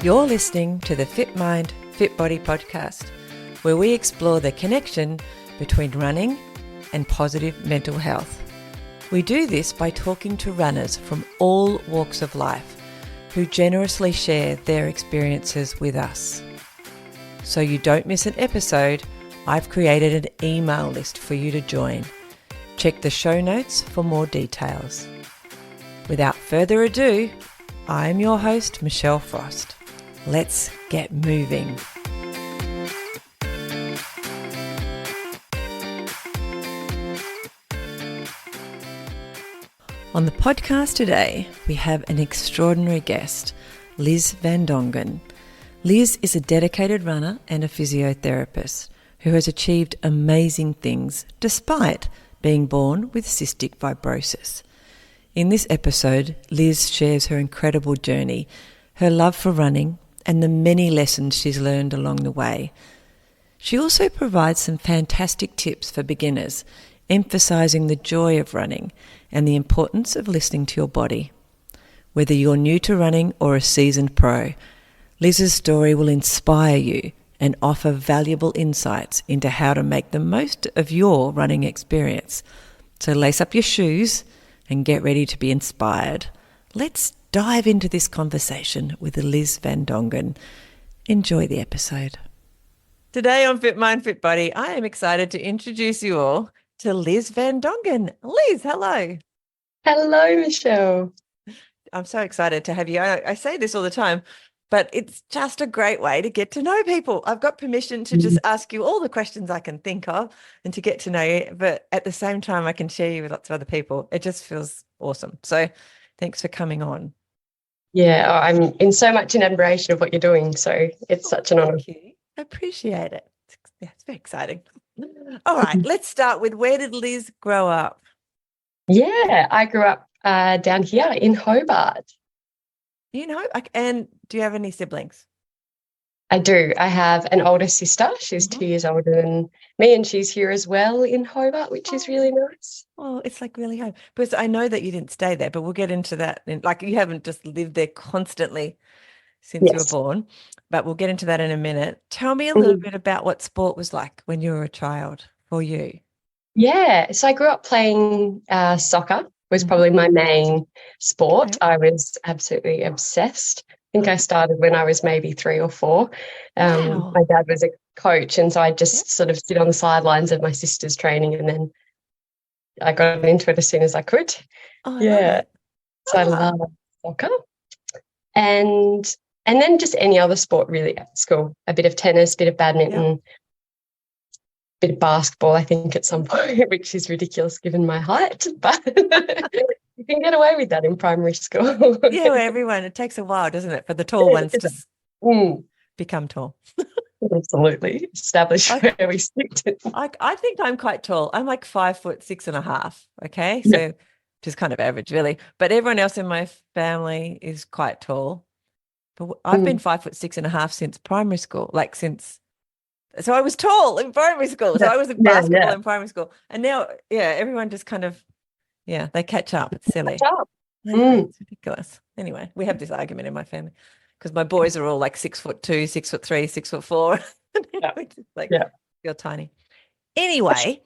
You're listening to the FitMIND FitBODY podcast, where we explore the connection between running and positive mental health. We do this by talking to runners from all walks of life who generously share their experiences with us. So you don't miss an episode, I've created an email list for you to join. Check the show notes for more details. Without further ado, I'm your host, Michelle Frost. Let's get moving. On the podcast today, we have an extraordinary guest, Liz Van Dongen. Liz is a dedicated runner and a physiotherapist who has achieved amazing things despite being born with cystic fibrosis. In this episode, Liz shares her incredible journey, her love for running, and the many lessons she's learned along the way. She also provides some fantastic tips for beginners, emphasising the joy of running and the importance of listening to your body. Whether you're new to running or a seasoned pro, Liz's story will inspire you and offer valuable insights into how to make the most of your running experience. So lace up your shoes and get ready to be inspired. Let's dive into this conversation with Liz Van Dongen. Enjoy the episode. Today on FitMIND FitBODY, I am excited to introduce you all to Liz Van Dongen. Liz, hello. Hello, Michelle. I'm so excited to have you. I say this all the time, but it's just a great way to get to know people. I've got permission to just ask you all the questions I can think of and to get to know you, but at the same time, I can share you with lots of other people. It just feels awesome. So thanks for coming on. Yeah, I'm in so much in admiration of what you're doing. So it's such an honour. Thank you. I appreciate it. Yeah, it's very exciting. All right, let's start with, where did Liz grow up? Yeah, I grew up down here in Hobart. And do you have any siblings? I do. I have an older sister. She's 2 years older than me, and she's here as well in Hobart, which is really nice. Oh, it's like really home. Because I know that you didn't stay there, but we'll get into that. Like, you haven't just lived there constantly since you were born, but we'll get into that in a minute. Tell me a little bit about what sport was like when you were a child for you. Yeah, so I grew up playing soccer, was probably my main sport. Okay. I was absolutely obsessed. I think I started when I was maybe 3 or 4. Wow. My dad was a coach, and so I just sort of sit on the sidelines of my sister's training, and then I got into it as soon as I could. Oh, Yeah, so I love soccer. And then just any other sport really at school, a bit of tennis, bit of badminton, bit of basketball, I think, at some point, which is ridiculous given my height, but you can get away with that in primary school. Yeah, everyone, it takes a while, doesn't it, for the tall ones to become tall. Absolutely. Establish where we sit. I think I'm quite tall. I'm like 5'6.5". Okay. So which is kind of average, really. But everyone else in my family is quite tall. But I've been 5'6.5" since primary school, so I was tall in primary school. So I was in basketball in primary school. And now, everyone just kind of, they catch up. It's silly. It's ridiculous. Anyway, we have this argument in my family because my boys are all like 6'2", 6'3", 6'4". You're tiny. Anyway,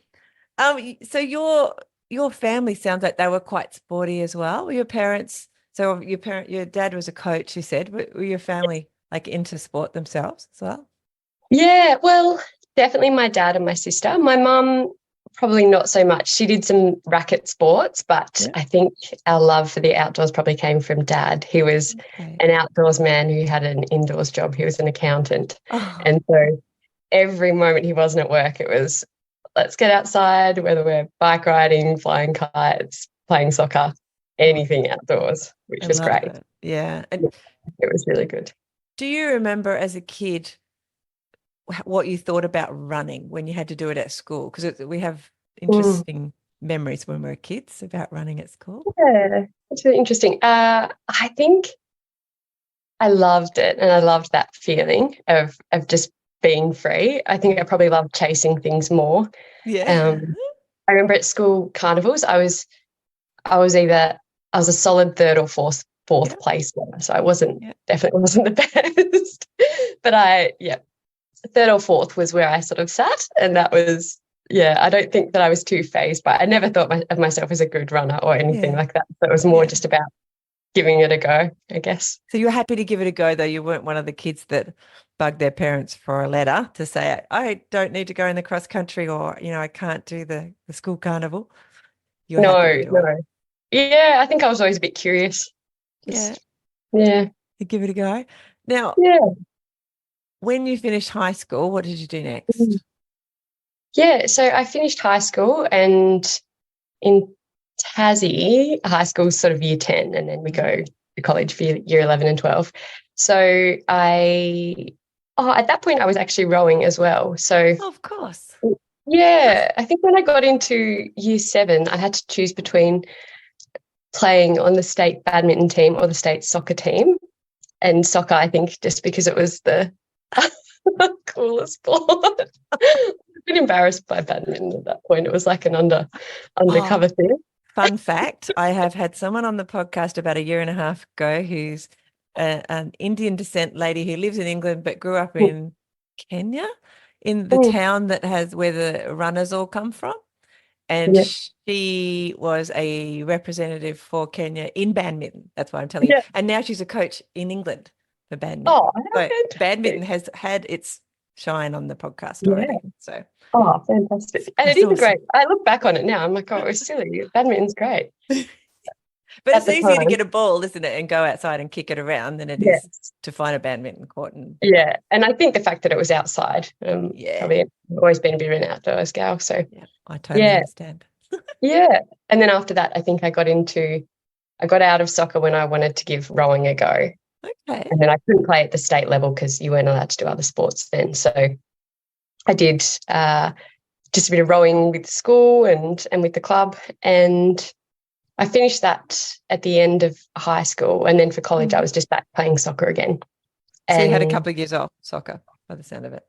so your family sounds like they were quite sporty as well. Were your parents? So your dad was a coach, you said. Were your family like into sport themselves as well? Yeah, well, definitely my dad and my sister. My mum, probably not so much. She did some racket sports, but I think our love for the outdoors probably came from Dad. He was an outdoors man who had an indoors job. He was an accountant. And so every moment he wasn't at work, it was, let's get outside, whether we're bike riding, flying kites, playing soccer, anything outdoors, which was great. Yeah. And it was really good. Do you remember as a kid what you thought about running when you had to do it at school? Because we have interesting memories when we were kids about running at school. Yeah, it's really interesting. I think I loved it, and I loved that feeling of just being free. I think I probably loved chasing things more. Yeah. I remember at school carnivals, I was a solid third or fourth fourth place runner, so I definitely wasn't the best. But third or fourth was where I sort of sat, and that was, I don't think that I was too phased, but I never thought of myself as a good runner or anything like that. So it was more just about giving it a go, I guess. So you were happy to give it a go, though. You weren't one of the kids that bugged their parents for a letter to say, I don't need to go in the cross country, or, I can't do the school carnival. You're happy to do it. Yeah, I think I was always a bit curious. To give it a go. Now, when you finished high school, what did you do next? Yeah, so I finished high school, and in Tassie, high school is sort of year 10, and then we go to college for year 11 and 12. So at that point I was actually rowing as well. So of course. Yeah, I think when I got into year 7, I had to choose between playing on the state badminton team or the state soccer team. And soccer, I think, just because it was the coolest sport. I've been embarrassed by badminton at that point. It was like an undercover thing. Fun fact, I have had someone on the podcast about a year and a half ago who's an Indian descent lady who lives in England but grew up in Kenya, in the town where the runners all come from. And she was a representative for Kenya in badminton. That's why I'm telling you. And now she's a coach in England for badminton. So badminton has had its shine on the podcast already. So fantastic. And it is great. I look back on it now, I'm like, it was silly. Badminton's great. But it's easier to get a ball, isn't it, and go outside and kick it around than it is to find a badminton court. And I think the fact that it was outside, probably I've always been a bit of an outdoors gal. So I totally understand. And then after that, I think I got out of soccer when I wanted to give rowing a go. Okay. And then I couldn't play at the state level because you weren't allowed to do other sports then. So I did just a bit of rowing with the school and with the club, and I finished that at the end of high school, and then for college I was just back playing soccer again. So you had a couple of years off soccer by the sound of it.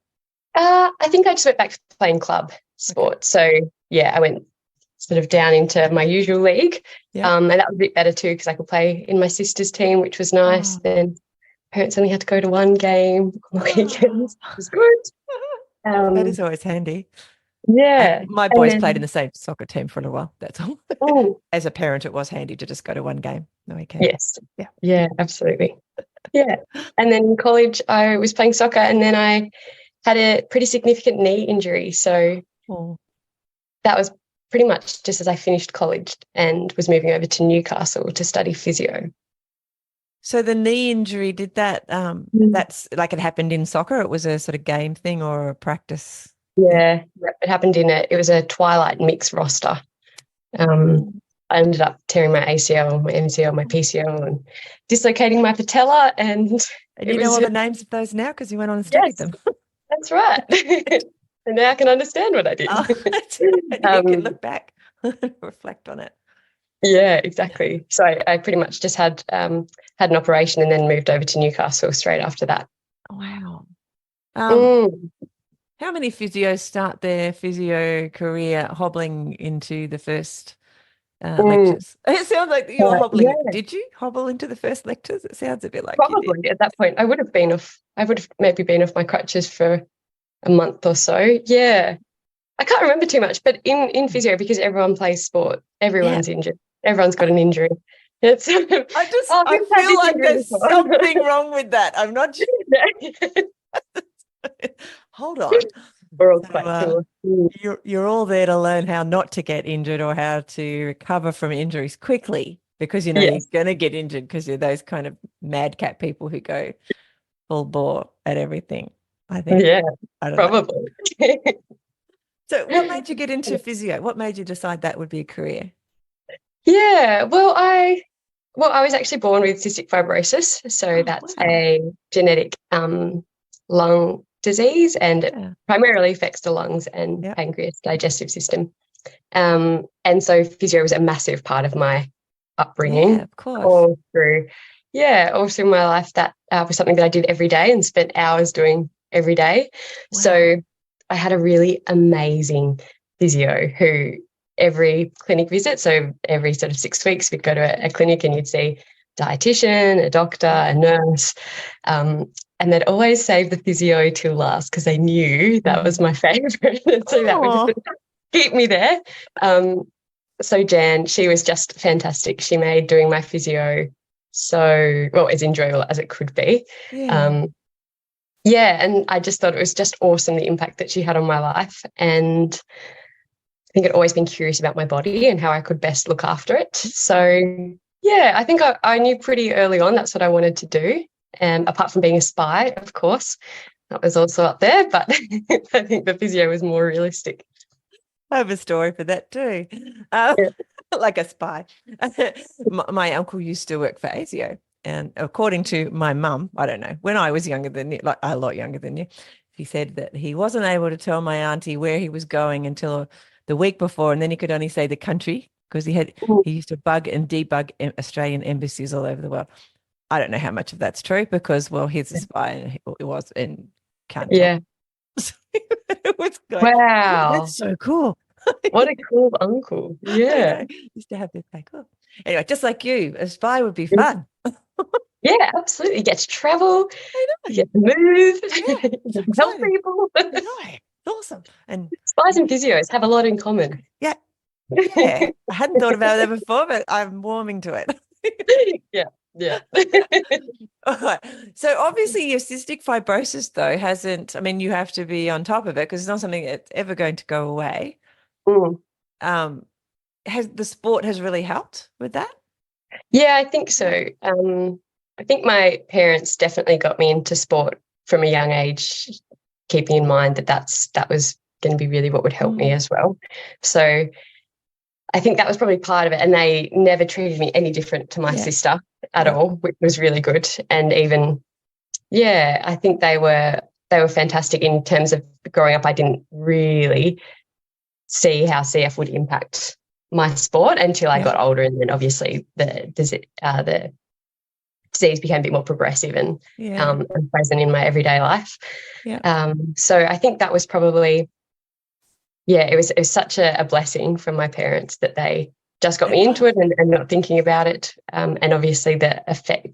I think I just went back to playing club sport. So I went sort of down into my usual league, and that was a bit better too because I could play in my sister's team, which was nice. Then parents only had to go to one game on the weekends, which was good. That is always handy. Yeah. My boys played in the same soccer team for a little while. That's all. As a parent, it was handy to just go to one game the weekend. Yes. Yeah, absolutely. Yeah. And then in college, I was playing soccer, and then I had a pretty significant knee injury. So that was pretty much just as I finished college and was moving over to Newcastle to study physio. So the knee injury, did that, that's like it happened in soccer? It was a sort of game thing or a practice? Yeah, it happened it was a twilight mixed roster. I ended up tearing my ACL, my MCL, my PCL, and dislocating my patella. And you know all the names of those now because you went on and studied them. That's right. And now I can understand what I did. You can look back, reflect on it. Yeah, exactly. So I pretty much just had an operation and then moved over to Newcastle straight after that. Wow. How many physios start their physio career hobbling into the first lectures? It sounds like you were hobbling. Yeah. Did you hobble into the first lectures? It sounds a bit like probably at that point. I would have maybe been off my crutches for a month or so. Yeah. I can't remember too much, but in physio, because everyone plays sport, everyone's injured. Everyone's got an injury. I feel like there's something wrong with that. I'm not sure. Hold on. We're all quite similar. You're all there to learn how not to get injured or how to recover from injuries quickly, because you're going to get injured because you're those kind of madcap people who go full bore at everything. I think. Yeah, I don't probably. So what made you get into physio? What made you decide that would be a career? Yeah, I was actually born with cystic fibrosis. So that's a genetic lung disease, and it primarily affects the lungs and pancreas digestive system. And so physio was a massive part of my upbringing. Yeah, of course. All through my life. That was something that I did every day and spent hours doing every day. Wow. So I had a really amazing physio who every clinic visit, so every sort of 6 weeks we'd go to a clinic and you'd see dietitian, a doctor, a nurse. And they'd always save the physio till last because they knew that was my favourite. So that would just keep me there. So Jan, she was just fantastic. She made doing my physio as enjoyable as it could be. Yeah. And I just thought it was just awesome, the impact that she had on my life. And I think I'd always been curious about my body and how I could best look after it. So, yeah, I think I knew pretty early on that's what I wanted to do. Apart from being a spy, of course, that was also up there, but I think the physio was more realistic. I have a story for that too. Like a spy. My uncle used to work for ASIO, and according to my mum, I don't know, when I was younger than you, like a lot younger than you, he said that he wasn't able to tell my auntie where he was going until the week before, and then he could only say the country because he used to bug and debug Australian embassies all over the world. I don't know how much of that's true because, well, he's a spy and it was and can't tell. It was going, wow, that's so cool. What a cool uncle. Yeah. Used to have this like, oh. Anyway, just like you, a spy would be fun. Yeah, absolutely. You get to travel, you get to move, you get to help people. It's awesome. And spies and physios have a lot in common. Yeah. I hadn't thought about that before, but I'm warming to it. Yeah. All right. So obviously your cystic fibrosis though hasn't, I mean, you have to be on top of it because it's not something that's ever going to go away. Has the sport has really helped with that? Yeah, I think so. I think my parents definitely got me into sport from a young age, keeping in mind that was going to be really what would help me as well. So I think that was probably part of it. And they never treated me any different to my sister at all, which was really good. And even, I think they were fantastic in terms of growing up. I didn't really see how CF would impact my sport until I got older. And then obviously the disease became a bit more progressive and present in my everyday life. So I think that was probably, it was such a blessing from my parents that they just got me into it and not thinking about it. And obviously the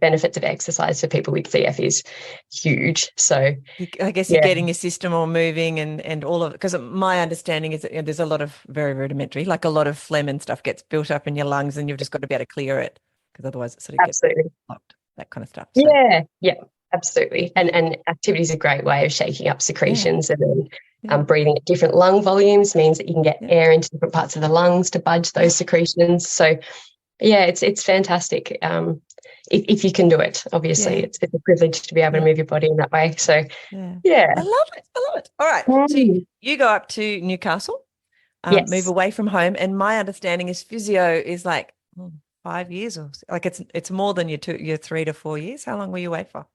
benefits of exercise for people with CF is huge. So I guess you're getting your system all moving and all of it. Because my understanding is that there's a lot of very rudimentary, like a lot of phlegm and stuff gets built up in your lungs and you've just got to be able to clear it because otherwise it sort of gets blocked, that kind of stuff. So. Yeah, absolutely. And activity is a great way of shaking up secretions and then breathing at different lung volumes means that you can get air into different parts of the lungs to budge those secretions. So, it's fantastic if you can do it. Obviously, it's a privilege to be able to move your body in that way. So, I love it. All right. So you go up to Newcastle, move away from home, and my understanding is physio is like 5 years or like it's more than your 3 to 4 years. How long were you away for?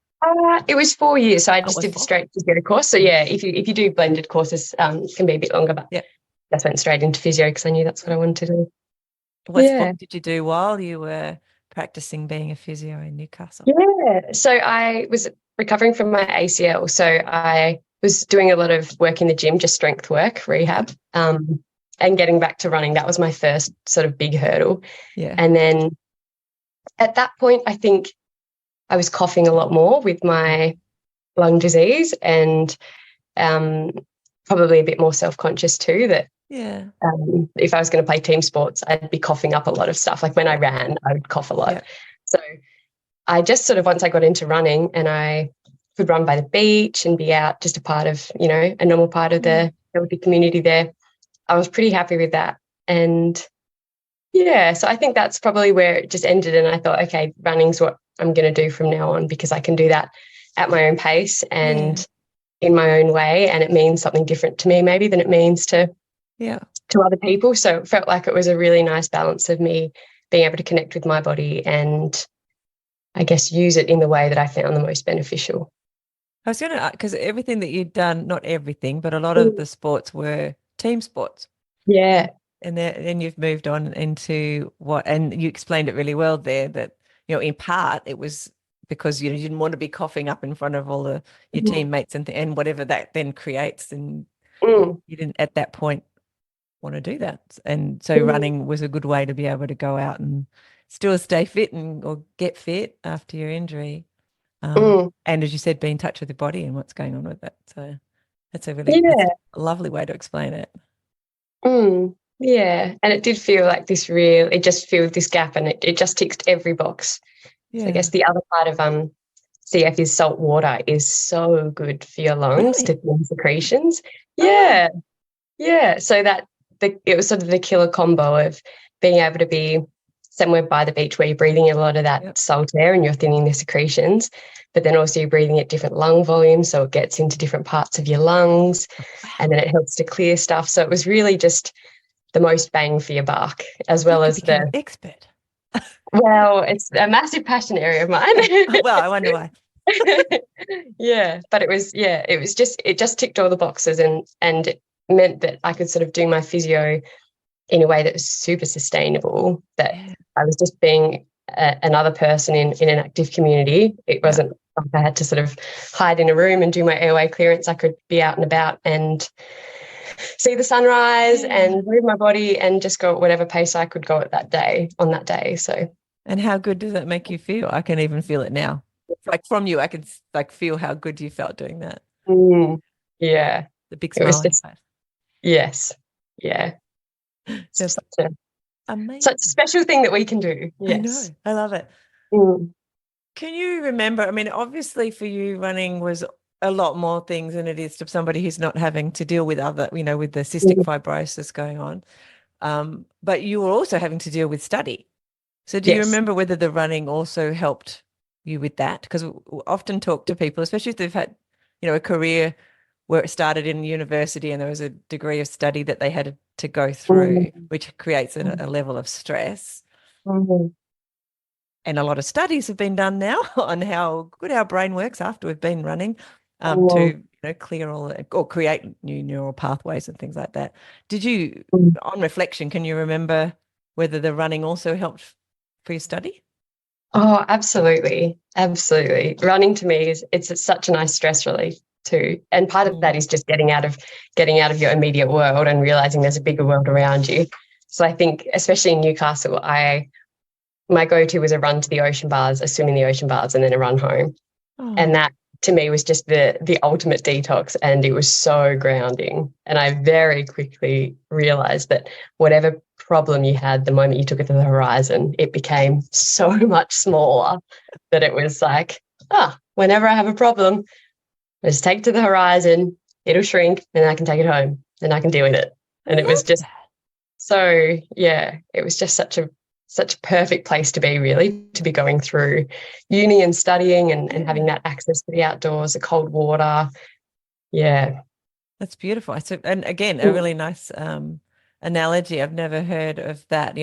It was 4 years, so I just did the straight physio course. So if you do blended courses, it can be a bit longer, but just went straight into physio because I knew that's what I wanted to do. What sport did you do while you were practicing being a physio in Newcastle? So I was recovering from my ACL, so I was doing a lot of work in the gym, just strength work, rehab, and getting back to running. That was my first sort of big hurdle. And then at that point, I think I was coughing a lot more with my lung disease and probably a bit more self-conscious too that if I was going to play team sports, I'd be coughing up a lot of stuff. Like when I ran, I would cough a lot. So I just sort of, once I got into running and I could run by the beach and be out just a part of, a normal part of the healthy community there, I was pretty happy with that. And so I think that's probably where it just ended. And I thought, okay, running's what I'm going to do from now on because I can do that at my own pace and in my own way. And it means something different to me maybe than it means to other people. So it felt like it was a really nice balance of me being able to connect with my body and I guess use it in the way that I found the most beneficial. I was going to, because everything that you'd done, not everything, but a lot of the sports were team sports. Yeah. And then you've moved on into and you explained it really well there that, in part it was because, you didn't want to be coughing up in front of all your teammates and whatever that then creates. And you didn't at that point want to do that. And so running was a good way to be able to go out and still stay fit or get fit after your injury. Mm. And as you said, be in touch with your body and what's going on with it. So that's that's Yeah. a lovely way to explain it. Yeah. And it did feel like it just filled this gap, and it just ticked every box. So I Yeah. guess the other part of CF is salt water is so good for your lungs Really? to thin secretions. Oh, Yeah. Yeah. So it was sort of the killer combo of being able to be somewhere by the beach where you're breathing a lot of that yep. salt air and you're thinning the secretions, but then also you're breathing at different lung volumes. So it gets into different parts of your lungs, and Wow. then it helps to clear stuff. So it was really just the most bang for your buck, as You well could as become an expert. well, it's a massive passion area of mine. Well, I wonder why. Yeah, but it just ticked all the boxes, and it meant that I could sort of do my physio in a way that was super sustainable, that Yeah. I was just being another person in an active community. It Yeah. wasn't like I had to sort of hide in a room and do my airway clearance. I could be out and about and see the sunrise Yeah. and move my body and just go at whatever pace I could go at on that day. So And how good does that make you feel? I can even feel it now. Like from you, I can like feel how good you felt doing that. yeah, The big it smile was on your just face. yes, yeah. That's Such a amazing. special thing that we can do. I know. Yes. I love it. Mm. Can you remember? I mean, obviously for you, running was a lot more things than it is to somebody who's not having to deal with other, with the cystic Mm. fibrosis going on. But you were also having to deal with study. So do you Yes. remember whether the running also helped you with that? Because we often talk to people, especially if they've had, a career where it started in university and there was a degree of study that they had to go through, Mm. which creates a level of stress. Mm. And a lot of studies have been done now on how good our brain works after we've been running, Mm. to clear all or create new neural pathways and things like that. Did you, Mm. on reflection, can you remember whether the running also helped for your study? Oh, absolutely. Absolutely. Running to me it's such a nice stress relief too. And part of that Mm. is just getting out of your immediate world and realizing there's a bigger world around you. So I think, especially in Newcastle, my go-to was a run to the ocean bars, a swim in the ocean bars, and then a run home. Oh, And that to me was just the ultimate detox, and it was so grounding. And I very quickly realized that whatever problem you had, the moment you took it to the horizon, it became so much smaller that it was like, whenever I have a problem, I just take it to the horizon, it'll shrink, and I can take it home and I can deal with it. I And it was love just that. so, yeah, it was just such a perfect place to be, really, to be going through uni and studying and having Yeah, that access to the outdoors, the cold water. Yeah. that's beautiful. So, and again, a really nice analogy. I've never heard of that.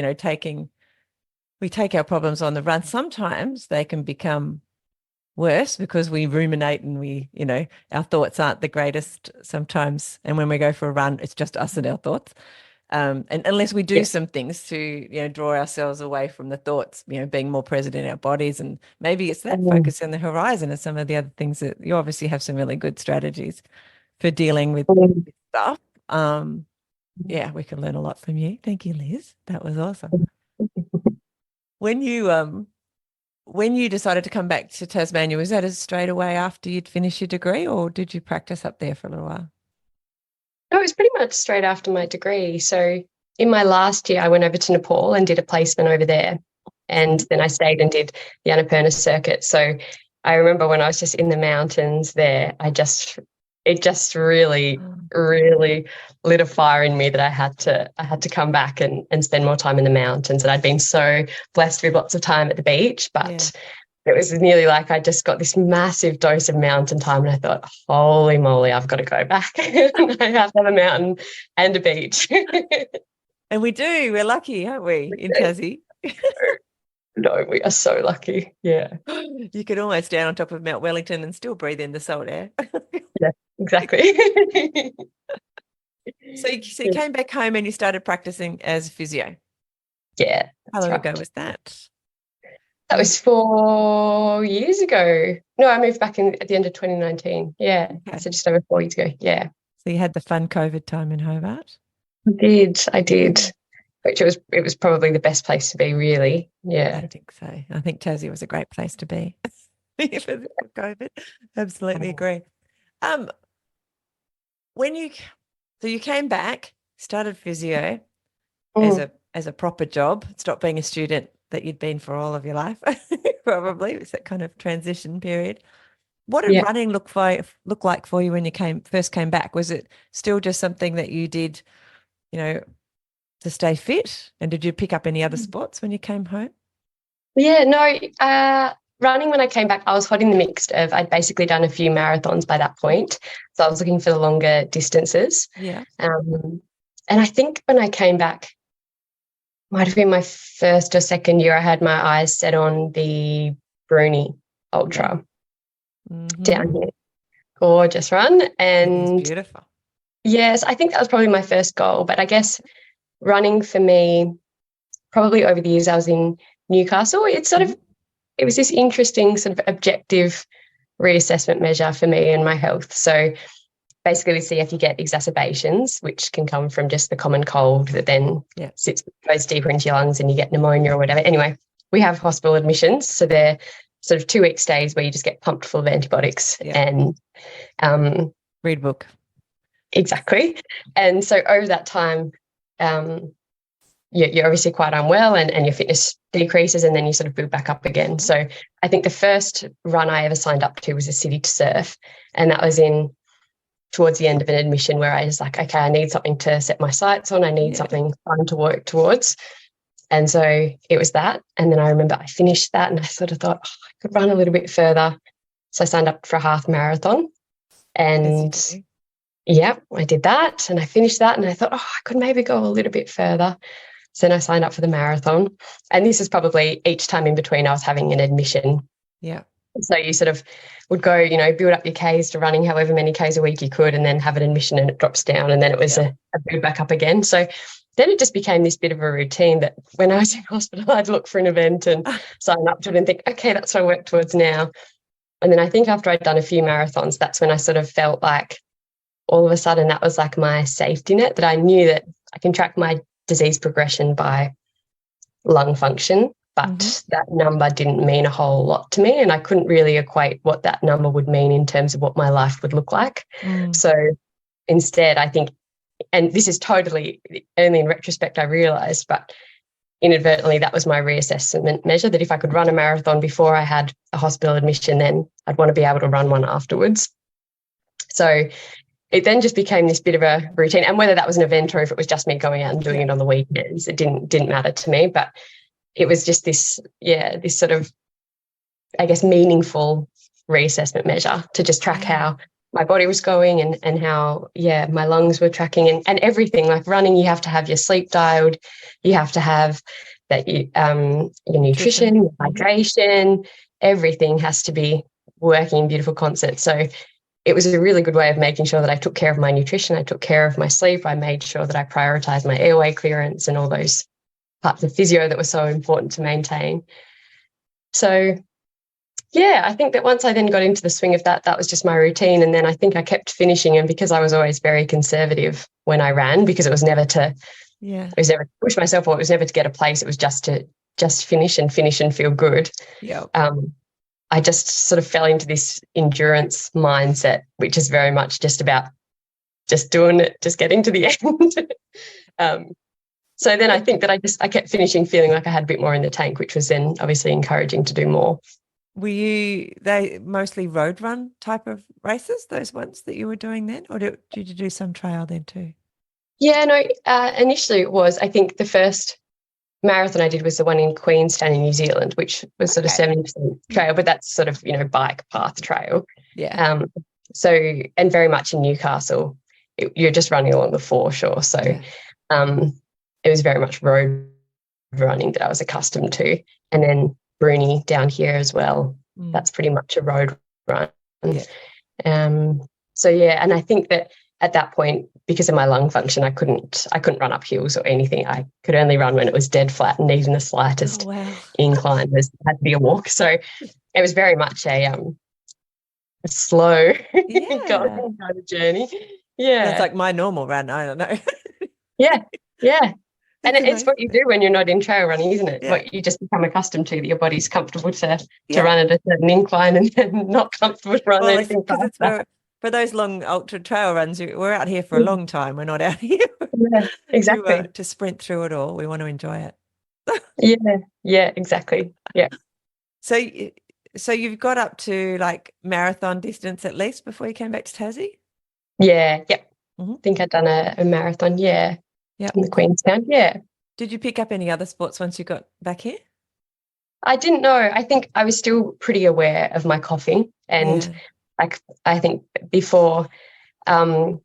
We take our problems on the run. Sometimes they can become worse because we ruminate and our thoughts aren't the greatest sometimes. And when we go for a run, it's just us and our thoughts. And unless we do Yes. some things to, draw ourselves away from the thoughts, being more present in our bodies. And maybe it's that Mm. focus on the horizon and some of the other things that you obviously have some really good strategies for dealing with Mm. stuff. Yeah, we can learn a lot from you. Thank you, Liz. That was awesome. When you decided to come back to Tasmania, was that straight away after you'd finished your degree, or did you practice up there for a little while? No, it was pretty much straight after my degree. So in my last year, I went over to Nepal and did a placement over there. And then I stayed and did the Annapurna circuit. So I remember when I was just in the mountains there, it just really, Oh, really lit a fire in me that I had to come back and spend more time in the mountains. And I'd been so blessed with lots of time at the beach, yeah. but it was nearly like I just got this massive dose of mountain time, and I thought, holy moly, I've got to go back. I have to have a mountain and a beach. And we do. We're lucky, aren't we, in Tassie? No, we are so lucky. Yeah. You could almost stand on top of Mount Wellington and still breathe in the salt air. Yeah, exactly. So you came back home and you started practicing as a physio. Yeah, How that's long ago right. was that? That was 4 years ago. No, I moved back at the end of 2019. Yeah. Okay. So just over 4 years ago. Yeah. So you had the fun COVID time in Hobart? I did. I did. which it was probably the best place to be, really. Yeah. I think so. I think Tassie was a great place to be for COVID. Absolutely agree. When you came back, started physio as a proper job, stopped being a student that you'd been for all of your life, probably. It was that kind of transition period. What did running look like for you when you first came back? Was it still just something that you did, to stay fit? And did you pick up any other sports when you came home? Yeah, no, running when I came back, I was hot in the mix of, I'd basically done a few marathons by that point. So I was looking for the longer distances. Yeah. And I think when I came back, might have been my first or second year, I had my eyes set on the Bruni Ultra down here. Gorgeous run. And it is beautiful. Yes, I think that was probably my first goal. But I guess running for me, probably over the years I was in Newcastle, it was this interesting sort of objective reassessment measure for me and my health. So basically we see if you get exacerbations, which can come from just the common cold that then goes deeper into your lungs and you get pneumonia or whatever. Anyway, we have hospital admissions. So they're sort of 2-week stays where you just get pumped full of antibiotics and read book. Exactly. And so over that time, you're obviously quite unwell and your fitness decreases and then you sort of build back up again. So I think the first run I ever signed up to was a city to surf. And that was towards the end of an admission where I was like, okay, I need something to set my sights on. I need something fun to work towards. And so it was that. And then I remember I finished that and I sort of thought, I could run a little bit further. So I signed up for a half marathon and I did that and I finished that and I thought, I could maybe go a little bit further. So then I signed up for the marathon. And this is probably each time in between I was having an admission. Yeah. So you sort of would go, build up your Ks to running however many Ks a week you could and then have an admission and it drops down and then it was a build back up again. So then it just became this bit of a routine that when I was in hospital, I'd look for an event and sign up to it and think, okay, that's what I work towards now. And then I think after I'd done a few marathons, that's when I sort of felt like all of a sudden that was like my safety net, that I knew that I can track my disease progression by lung function, but that number didn't mean a whole lot to me and I couldn't really equate what that number would mean in terms of what my life would look like. So instead, I think, and this is totally only in retrospect I realised, but inadvertently that was my reassessment measure, that if I could run a marathon before I had a hospital admission, then I'd want to be able to run one afterwards. So it then just became this bit of a routine. And whether that was an event or if it was just me going out and doing it on the weekends, it didn't matter to me. But it was just this sort of, I guess, meaningful reassessment measure to just track how my body was going and how, my lungs were tracking and everything. Like running, you have to have your sleep dialed. You have to have that your nutrition, your hydration, everything has to be working in beautiful concert. So it was a really good way of making sure that I took care of my nutrition, I took care of my sleep, I made sure that I prioritised my airway clearance and all those parts of physio that were so important to maintain. So, I think that once I then got into the swing of that was just my routine. And then I think I kept finishing, and because I was always very conservative when I ran, because it was never to push myself or it was never to get a place, it was just to finish and feel good. I just sort of fell into this endurance mindset, which is very much just about just doing it, just getting to the end. So then I think that I kept finishing feeling like I had a bit more in the tank, which was then obviously encouraging to do more. Were they mostly road run type of races, those ones that you were doing then, or did you do some trail then too? Yeah, no, initially it was, I think the first marathon I did was the one in Queenstown in New Zealand, which was sort of 70% trail, but that's sort of, bike path trail. Yeah. So, and very much in Newcastle, you're just running along the foreshore. So it was very much road running that I was accustomed to. And then Bruni down here as well, that's pretty much a road run. Yeah. And I think that at that point, because of my lung function, I couldn't run up hills or anything. I could only run when it was dead flat, and even the slightest incline had to be a walk. So it was very much a slow going kind of journey. Yeah, that's like my normal run. I don't know. yeah. And it's what you do when you're not in trail running, isn't it? Yeah. What you just become accustomed to, that your body's comfortable to Yeah. run at a certain incline and then not comfortable to run anything because it's faster. for those long ultra trail runs, we're out here for a long time. We're not out here Yeah, exactly. to sprint through it all. We want to enjoy it. Yeah, exactly. Yeah. So you've got up to like marathon distance at least before you came back to Tassie? Yeah. Mm-hmm. I think I'd done a marathon, Yeah. in the Queenstown. Yeah. Did you pick up any other sports once you got back here? I didn't know. I think I was still pretty aware of my coughing. And I think before my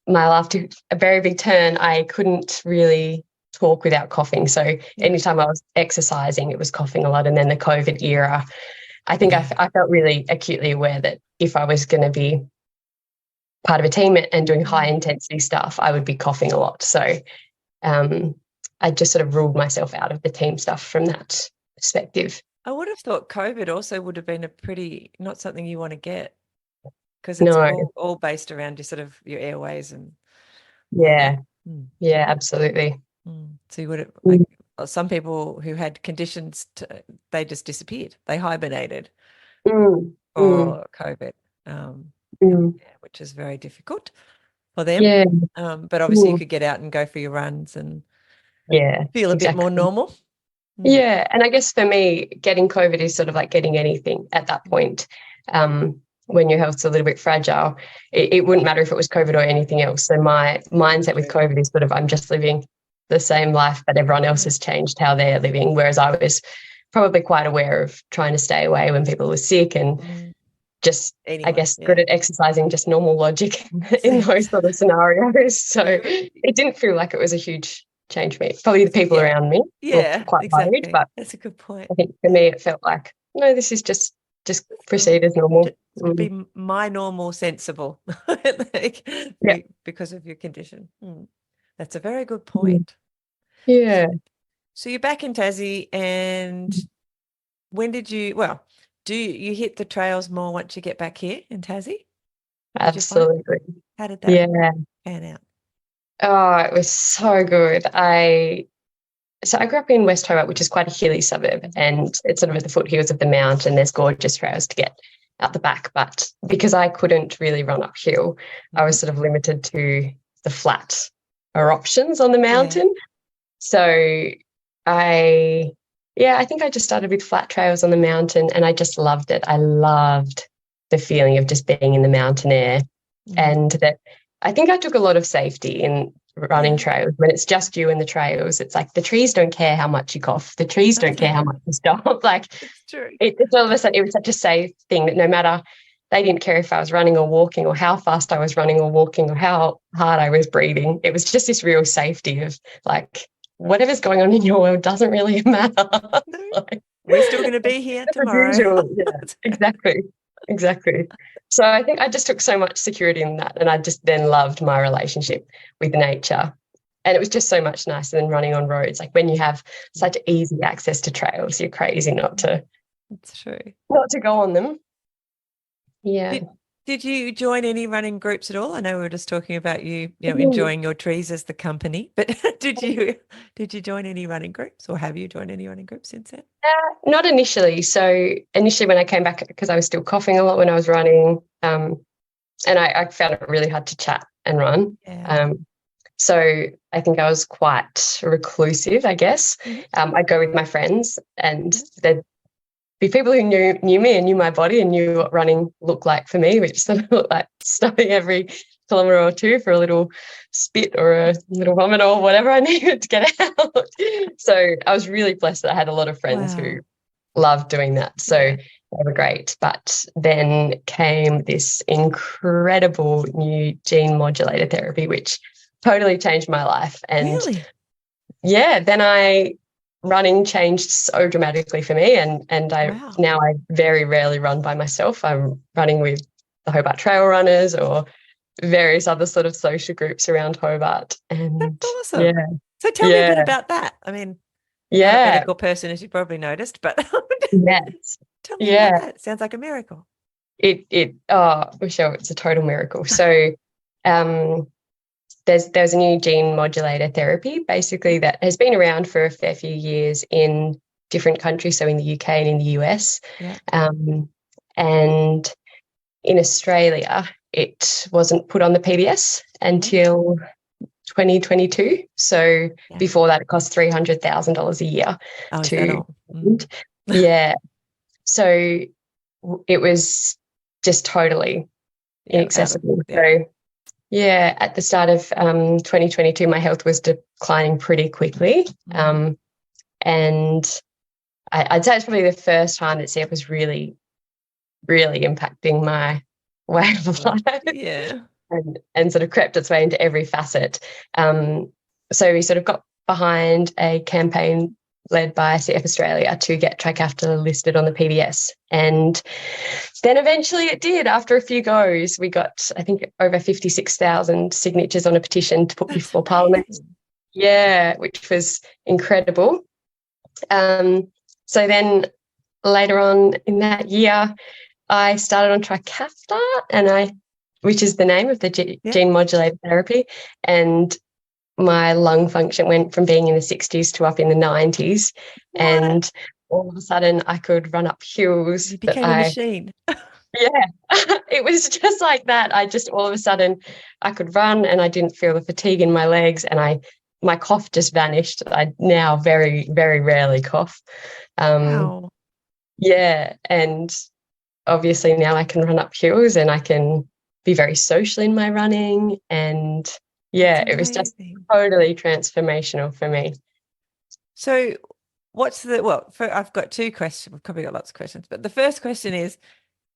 life took a very big turn, I couldn't really talk without coughing. So anytime I was exercising, it was coughing a lot. And then the COVID era, I think I felt really acutely aware that if I was going to be part of a team and doing high intensity stuff, I would be coughing a lot. So I just sort of ruled myself out of the team stuff from that perspective. I would have thought COVID also would have been not something you want to get, because it's all based around your airways and absolutely. So you would have some people who had conditions they just disappeared. They hibernated for COVID, which is very difficult for them. But obviously you could get out and go for your runs and feel a bit more normal. Yeah, and I guess for me, getting COVID is sort of like getting anything at that point. When your health's a little bit fragile, it wouldn't matter if it was COVID or anything else. So my mindset with COVID is sort of, I'm just living the same life, but everyone else has changed how they're living. Whereas I was probably quite aware of trying to stay away when people were sick and just, I guess, good at exercising, just normal logic in those sort of scenarios. So it didn't feel like it was a huge change for me. Probably the people around me were quite worried, but that's a good point. I think for me it felt like, no, this is just proceed as normal. It would be my normal sensible because of your condition. That's a very good point. Yeah. So you're back in Tassie, and when did you, do you hit the trails more once you get back here in Tassie? Absolutely. How did that pan out? Oh, it was so good. So I grew up in West Hobart, which is quite a hilly suburb, and it's sort of at the foothills of the mountain. There's gorgeous trails to get out the back, but because I couldn't really run uphill, I was sort of limited to the flat options on the mountain. So I think I just started with flat trails on the mountain, and I just loved it. I loved the feeling of just being in the mountain air, and that I think I took a lot of safety in running trails. When it's just you and the trails, it's like the trees don't care how much you cough. The trees don't care how much you stop. Like it's all of a sudden, it was such a safe thing that no matter, they didn't care if I was running or walking or how fast I was running or walking or how hard I was breathing. It was just this real safety of like, whatever's going on in your world doesn't really matter. We're still going to be here tomorrow. Exactly. So I think I just took so much security in that, and I just then loved my relationship with nature. And it was just so much nicer than running on roads. Like when you have such easy access to trails, you're crazy not to go on them. Yeah. Did you join any running groups at all? I know we were just talking about you enjoying your trees as the company, but did you join any running groups, or have you joined any running groups since then? Not initially. So initially when I came back, because I was still coughing a lot when I was running, and I found it really hard to chat and run. So I think I was quite reclusive, I guess. I'd go with my friends, and they'd be people who knew me and knew my body and knew what running looked like for me, which sort of looked like stopping every kilometre or two for a little spit or a little vomit or whatever I needed to get out. So I was really blessed that I had a lot of friends who loved doing that. So they were great. But then came this incredible new gene modulator therapy, which totally changed my life. And then running changed so dramatically for me, and now I very rarely run by myself. I'm running with the Hobart Trail Runners or various other sort of social groups around Hobart. And that's awesome. So tell me a bit about that. I mean, I'm not a medical person, as you probably noticed, but tell me about that. It sounds like a miracle. Michelle, it's a total miracle. So there's a new gene modulator therapy basically that has been around for a fair few years in different countries, so in the UK and in the US. Yeah. And in Australia, it wasn't put on the PBS until 2022. So before that, it cost $300,000 a year to. Yeah. So it was just totally inaccessible. So yeah, at the start of 2022, my health was declining pretty quickly. And I'd say it's probably the first time that CF was really, really impacting my way of life. Yeah. And sort of crept its way into every facet. So we sort of got behind a campaign led by CF Australia to get Trikafta listed on the PBS. And then eventually it did. After a few goes, we got, I think, over 56,000 signatures on a petition to put before Parliament. Yeah, which was incredible. So then later on in that year, I started on Trikafta, which is the name of the gene modulator therapy, and my lung function went from being in the 60s to up in the 90s. What? And all of a sudden I could run up hills. You became a machine. Yeah, it was just like that. All of a sudden I could run and I didn't feel the fatigue in my legs, and my cough just vanished. I now very, very rarely cough. Wow. Yeah, and obviously now I can run up hills and I can be very social in my running, and it was just totally transformational for me. So I've got two questions. We've probably got lots of questions, but the first question is,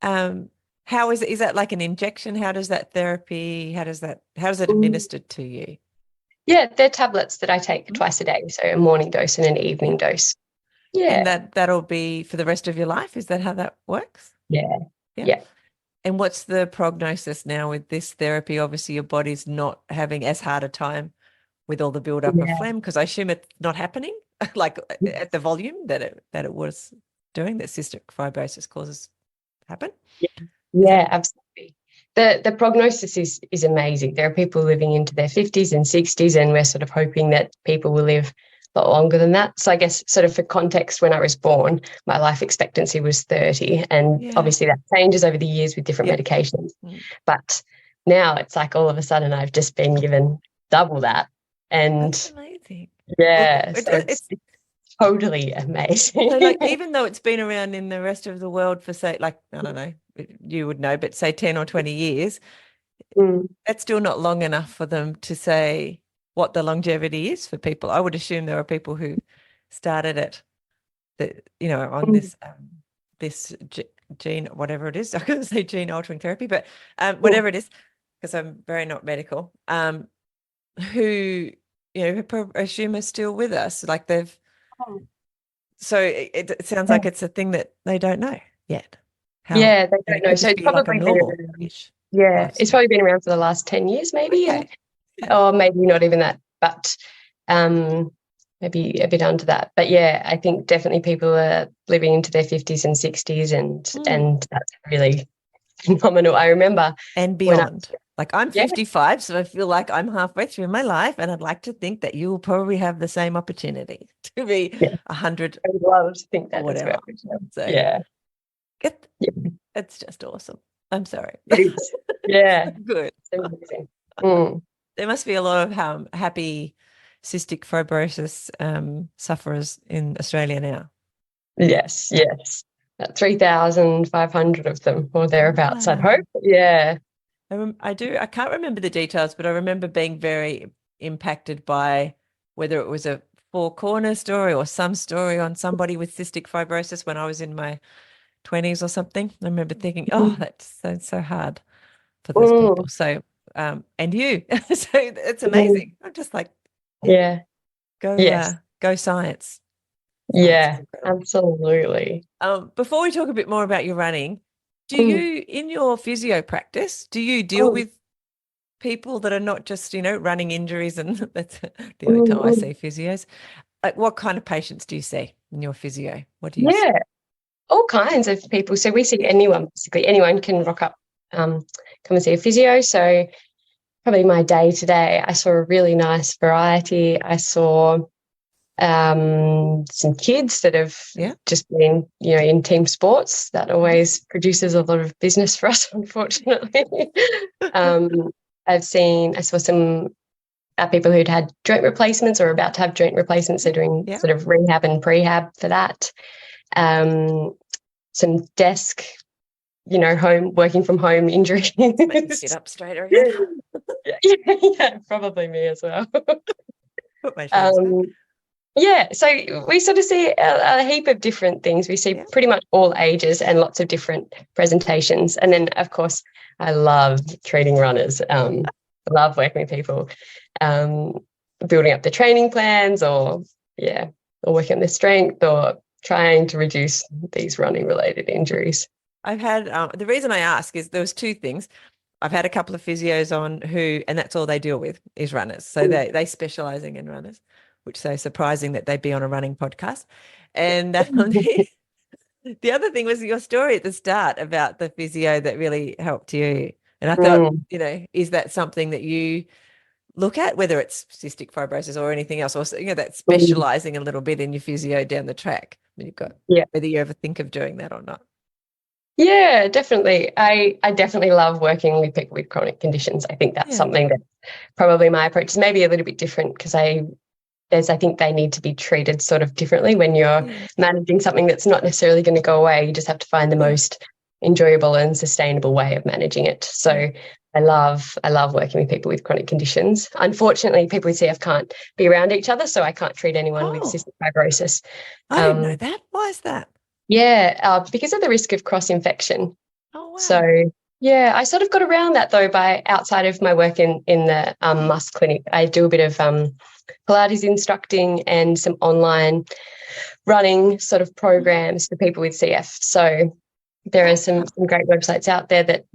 how is that like an injection? How does that therapy, how is it administered to you? Yeah, they're tablets that I take twice a day. So a morning dose and an evening dose. Yeah. And that'll be for the rest of your life? Is that how that works? Yeah. And what's the prognosis now with this therapy? Obviously, your body's not having as hard a time with all the build-up of phlegm, because I assume it's not happening like at the volume that it was doing, that cystic fibrosis causes happen. Yeah, absolutely. The prognosis is amazing. There are people living into their 50s and 60s, and we're sort of hoping that people will live a lot longer than that. So I guess sort of for context, when I was born, my life expectancy was 30, and obviously that changes over the years with different medications. But now it's like all of a sudden I've just been given double that. And that's amazing. Yeah, so it's totally amazing. So like, even though it's been around in the rest of the world for, say, like, I don't know, you would know, but say 10 or 20 years, that's still not long enough for them to say what the longevity is for people. I would assume there are people who started it, on this gene, whatever it is. I couldn't say gene altering therapy, but whatever it is, because I'm very not medical, who, I assume are still with us. Like so it sounds like it's a thing that they don't know yet. They don't know. So it's probably been around. It's probably been around for the last 10 years, maybe. Or maybe not even that, but maybe a bit under that. But I think definitely people are living into their 50s and 60s, and that's really phenomenal. I remember and beyond. Like, I'm 55, so I feel like I'm halfway through my life, and I'd like to think that you will probably have the same opportunity to be 100. I would love to think that whatever. As well. So, it's just awesome. I'm sorry. It is. Yeah. Good. It's amazing. There must be a lot of happy cystic fibrosis sufferers in Australia now. Yes. About 3,500 of them or thereabouts, I'd hope. Yeah. I can't remember the details, but I remember being very impacted by whether it was a Four Corners story or some story on somebody with cystic fibrosis when I was in my 20s or something. I remember thinking, that's so hard for those people. So, and you, so it's amazing. I'm just like, go science. Yeah, absolutely. Before we talk a bit more about your running, do you, in your physio practice, do you deal with people that are not just, running injuries, and that's the only time I see physios? Like, what kind of patients do you see in your physio? What do you see? All kinds of people. So we see anyone, basically. Anyone can rock up, come and see a physio. So probably my day to day, I saw a really nice variety. I saw some kids that have just been, in team sports. That always produces a lot of business for us, unfortunately. I saw some people who'd had joint replacements or about to have joint replacements. They're doing sort of rehab and prehab for that. Some desk, working from home injuries. Sit up straighter again. Yeah, probably me as well. Put my shoes back. So we sort of see a heap of different things. We see pretty much all ages and lots of different presentations. And then, of course, I love treating runners. I love working with people, building up the training plans or working on their strength or trying to reduce these running-related injuries. I've had, the reason I ask is there was two things. I've had a couple of physios on and that's all they deal with is runners. So they specialising in runners, which is so surprising that they'd be on a running podcast. And the other thing was your story at the start about the physio that really helped you. And I thought, is that something that you look at, whether it's cystic fibrosis or anything else, or, that specialising a little bit in your physio down the track? You've got, whether you ever think of doing that or not. Yeah, definitely. I definitely love working with people with chronic conditions. I think that's something that probably my approach is maybe a little bit different because I think they need to be treated sort of differently when you're managing something that's not necessarily going to go away. You just have to find the most enjoyable and sustainable way of managing it. So I love working with people with chronic conditions. Unfortunately, people with CF can't be around each other, so I can't treat anyone with cystic fibrosis. I didn't know that. Why is that? Yeah, because of the risk of cross-infection. Oh, wow. So, I sort of got around that, though, by outside of my work in the MUS clinic. I do a bit of Pilates instructing and some online running sort of programs for people with CF. So there are some great websites out there that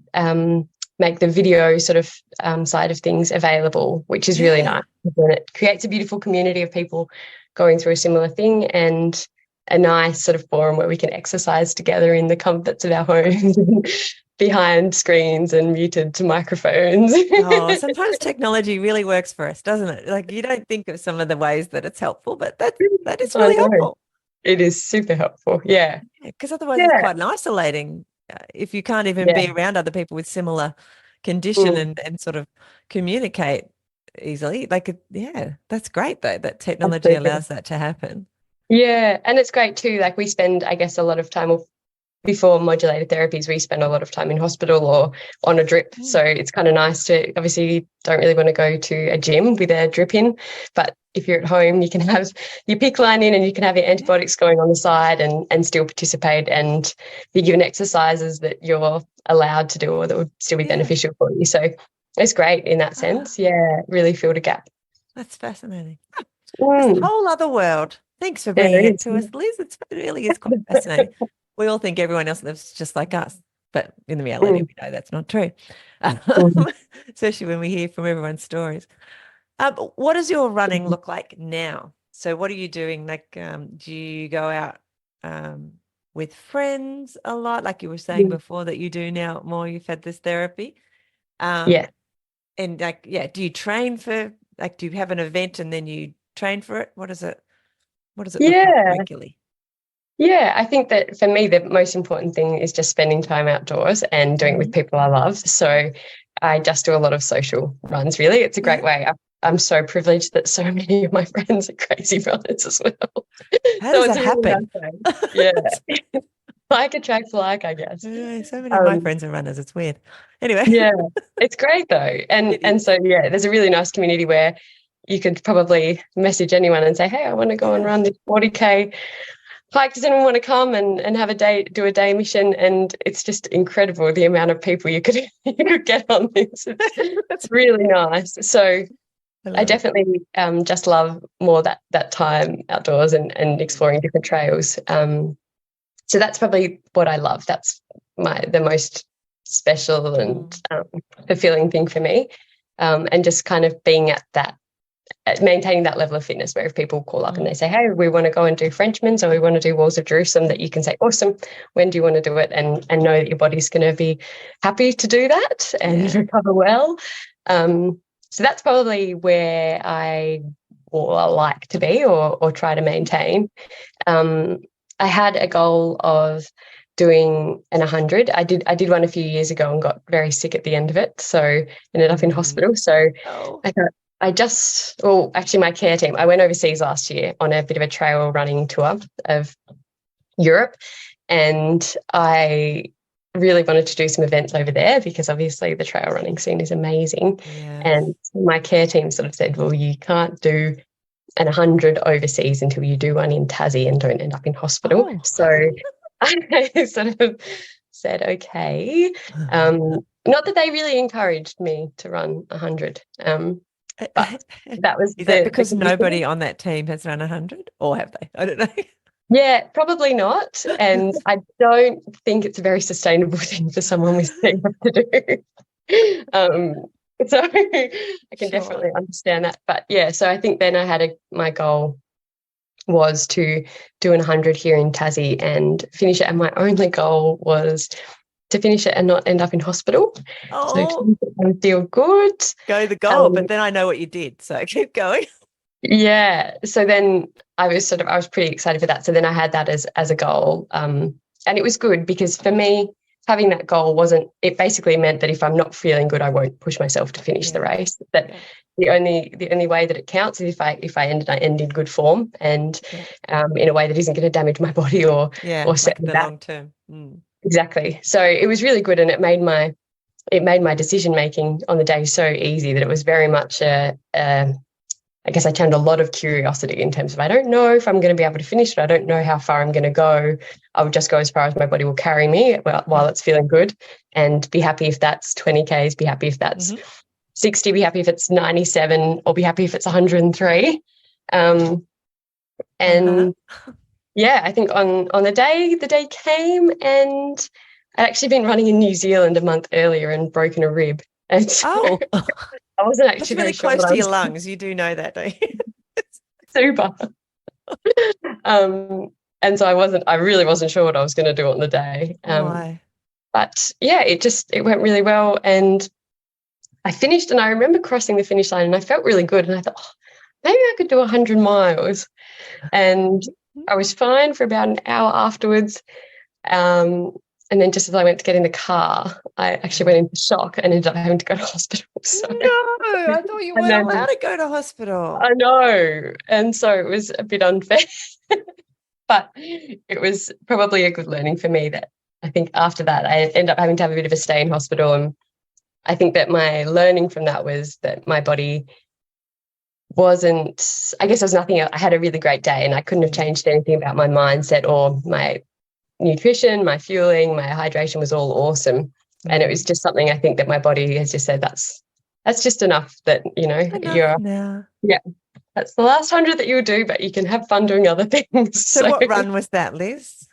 make the video sort of side of things available, which is really nice. And it creates a beautiful community of people going through a similar thing and a nice sort of forum where we can exercise together in the comforts of our homes behind screens and muted to microphones. Sometimes technology really works for us, doesn't it? Like you don't think of some of the ways that it's helpful, but that is really helpful. It is super helpful, because otherwise it's quite isolating if you can't even be around other people with similar condition and sort of communicate easily. Like, that's great though, that technology allows that to happen. Yeah, and it's great too. Like we spend, I guess, a lot of time before modulated therapies, we spend a lot of time in hospital or on a drip. So it's kind of nice to, obviously you don't really want to go to a gym with a drip in, but if you're at home, you can have your PICC line in and you can have your antibiotics going on the side and still participate and be given exercises that you're allowed to do or that would still be beneficial for you. So it's great in that sense. Really filled a gap. That's fascinating. It's a whole other world. Thanks for bringing it to us, Liz. It really is quite fascinating. We all think everyone else lives just like us, but in the reality, we know that's not true, especially when we hear from everyone's stories. What does your running look like now? So what are you doing? Like, do you go out with friends a lot? Like you were saying before that you do now more, you've had this therapy. And do you train for, like, do you have an event and then you train for it? What does it look like regularly? Yeah, I think that for me, the most important thing is just spending time outdoors and doing it with people I love. So I just do a lot of social runs, really. It's a great way. I'm so privileged that so many of my friends are crazy runners as well. How does that happen? Like attracts like, I guess. Yeah, so many of my friends are runners. It's weird. Anyway. It's great though. And so, there's a really nice community where you could probably message anyone and say, hey, I want to go and run this 40K hike. Does anyone want to come and have do a day mission? And it's just incredible the amount of people you could get on this. It's really nice. So I definitely just love more that time outdoors and exploring different trails. So that's probably what I love. That's the most special and fulfilling thing for me. And just kind of being at that, maintaining that level of fitness where if people call up and they say, hey, we want to go and do Frenchman's or we want to do Walls of Jerusalem, that you can say, awesome, when do you want to do it? And know that your body's going to be happy to do that and recover well. So that's probably where I like to be or try to maintain. I had a goal of doing an 100. I did one a few years ago and got very sick at the end of it, so ended up in hospital. So I thought actually my care team, I went overseas last year on a bit of a trail running tour of Europe, and I really wanted to do some events over there because obviously the trail running scene is amazing. Yes. And my care team sort of said, well, you can't do an 100 overseas until you do one in Tassie and don't end up in hospital. So I sort of said, okay. Not that they really encouraged me to run 100. But that was Is that because nobody on that team has run 100, or have they? I don't know. Yeah, probably not. And I don't think it's a very sustainable thing for someone with CF to do. So I can definitely understand that. But yeah, so I think then I had my goal was to do an 100 here in Tassie and finish it. And my only goal was to finish it and not end up in hospital. So and feel good. Go the goal, but then I know what you did. So keep going. Yeah. So then I was pretty excited for that. So then I had that as a goal. And it was good because for me, having that goal it basically meant that if I'm not feeling good, I won't push myself to finish the race. That the only way that it counts is if I end in good form and in a way that isn't going to damage my body or set me back long term. Exactly. So it was really good, and it made my decision making on the day so easy that it was very much I guess I turned a lot of curiosity in terms of I don't know if I'm going to be able to finish it. I don't know how far I'm going to go. I will just go as far as my body will carry me while it's feeling good, and be happy if that's 20 Ks, be happy if that's 60, be happy if it's 97, or be happy if it's 103. Yeah, I think on the day came, and I'd actually been running in New Zealand a month earlier and broken a rib. And so I wasn't actually really close to your lungs. You do know that, don't you? Super. And so I really wasn't sure what I was going to do on the day. But yeah, it went really well, and I finished, and I remember crossing the finish line and I felt really good, and I thought, maybe I could do 100 miles. And I was fine for about an hour afterwards. And then just as I went to get in the car, I actually went into shock and ended up having to go to hospital. So, no, I thought you weren't allowed to go to hospital. I know. And so it was a bit unfair. But it was probably a good learning for me that I think after that I ended up having to have a bit of a stay in hospital. And I think that my learning from that was that my body I guess there was nothing else. I had a really great day, and I couldn't have changed anything about my mindset or my nutrition, my fueling, my hydration was all awesome. And it was just something I think that my body has just said, that's just enough, that, that's the last 100 that you'll do, but you can have fun doing other things. So what run was that, Liz?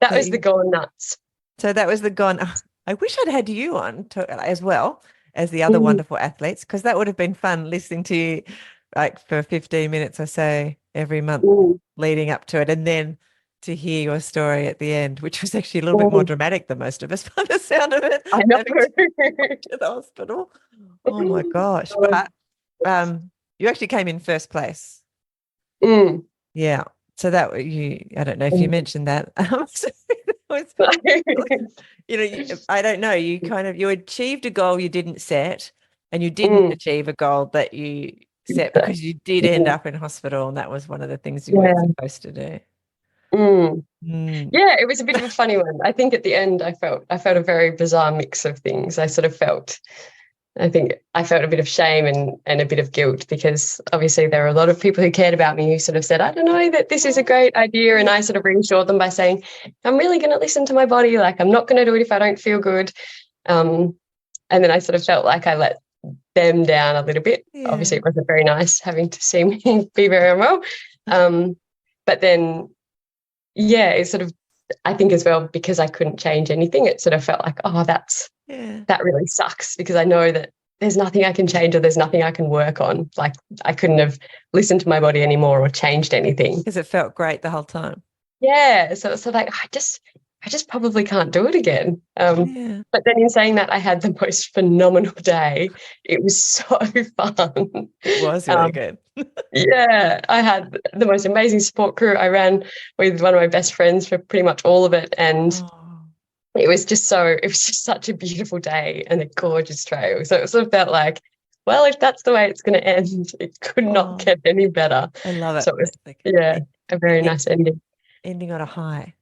That was the Gone Nuts. So that was the Gone. I wish I'd had you on as well as the other wonderful athletes, because that would have been fun listening to you like for 15 minutes or so every month leading up to it, and then to hear your story at the end, which was actually a little bit more dramatic than most of us by the sound of it. I know. To the hospital. Oh my gosh. But you actually came in first place. Yeah. So that I don't know if you mentioned that. So I don't know. You achieved a goal you didn't set, and you didn't achieve a goal that you set because you did end up in hospital, and that was one of the things you weren't supposed to do. Yeah, it was a bit of a funny one. I think at the end I felt a very bizarre mix of things. I think I felt a bit of shame and a bit of guilt, because obviously there are a lot of people who cared about me who sort of said, I don't know that this is a great idea. And I sort of reassured them by saying, I'm really going to listen to my body. Like, I'm not going to do it if I don't feel good. And then I sort of felt like I let them down a little bit. Yeah. Obviously it wasn't very nice having to see me be very unwell. But then, yeah, it sort of, I think as well, because I couldn't change anything, it sort of felt like, that really sucks, because I know that there's nothing I can change or there's nothing I can work on. Like, I couldn't have listened to my body anymore or changed anything. Because it felt great the whole time. Yeah. So like, I I just probably can't do it again. Yeah. But then in saying that, I had the most phenomenal day. It was so fun. It was really good. Yeah, I had the most amazing support crew. I ran with one of my best friends for pretty much all of it. And Oh, it was just such a beautiful day and a gorgeous trail. So it sort of felt like, well, if that's the way it's going to end, it could not get any better. I love it. So it was, It's like a very nice ending. ending on a high.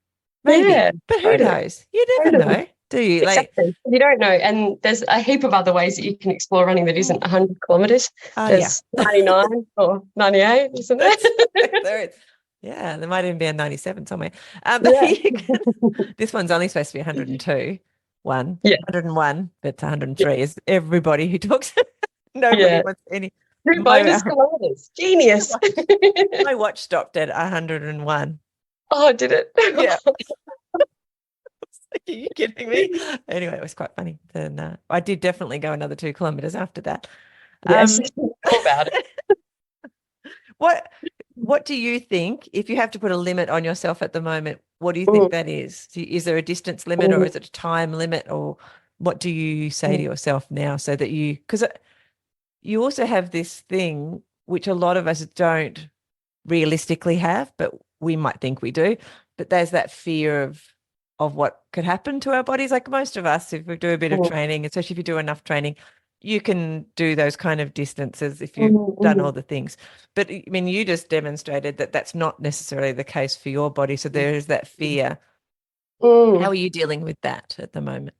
Maybe. Yeah, But who totally. knows? You never Totally. know, do you? Like, Exactly. You don't know. And there's a heap of other ways that you can explore running that isn't 100 kilometres. oh, yeah. There's 99 or 98, isn't there? There is. Yeah, there might even be a 97 somewhere. Yeah. This one's only supposed to be 102. Yeah. 101, but it's 103 is everybody who talks. Nobody Yeah. wants any. Two bonus kilometres. Genius. My watch stopped at 101. Oh, did it? Yeah. Are you kidding me? Anyway, it was quite funny. Then I did definitely go another 2 kilometers after that. Yes, all about it. What do you think, if you have to put a limit on yourself at the moment, what do you think that is? Is there a distance limit or is it a time limit, or what do you say to yourself now so that because you also have this thing which a lot of us don't realistically have, but we might think we do, but there's that fear of what could happen to our bodies. Like most of us, if we do a bit of training, especially if you do enough training, you can do those kind of distances if you've done all the things. But I mean, you just demonstrated that that's not necessarily the case for your body. So there is that fear. How are you dealing with that at the moment?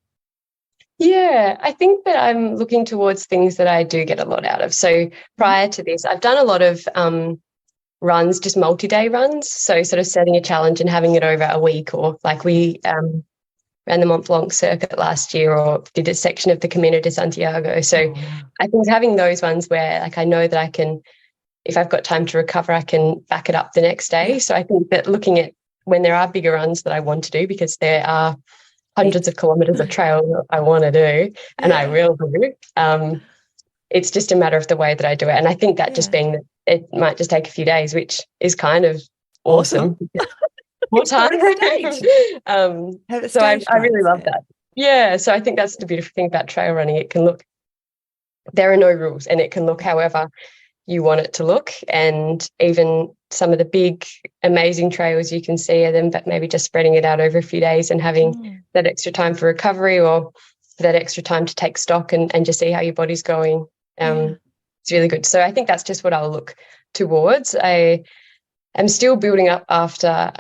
Yeah, I think that I'm looking towards things that I do get a lot out of. So prior to this, I've done a lot of runs, just multi-day runs. So sort of setting a challenge and having it over a week, or like we ran the Mont Blanc circuit last year, or did a section of the Camino de Santiago. So I think having those ones where like I know that I can, if I've got time to recover, I can back it up the next day. So I think that looking at when there are bigger runs that I want to do, because there are hundreds of kilometres of trail that I want to do, and I will do. It's just a matter of the way that I do it. And I think that just being that it might just take a few days, which is kind of awesome. More time. So I really love that. Yeah. So I think that's the beautiful thing about trail running. It can look, there are no rules, and it can look however you want it to look. And even some of the big, amazing trails you can see are them, but maybe just spreading it out over a few days and having that extra time for recovery, or that extra time to take stock and just see how your body's going. It's really good. So I think that's just what I'll look towards. I am still building up after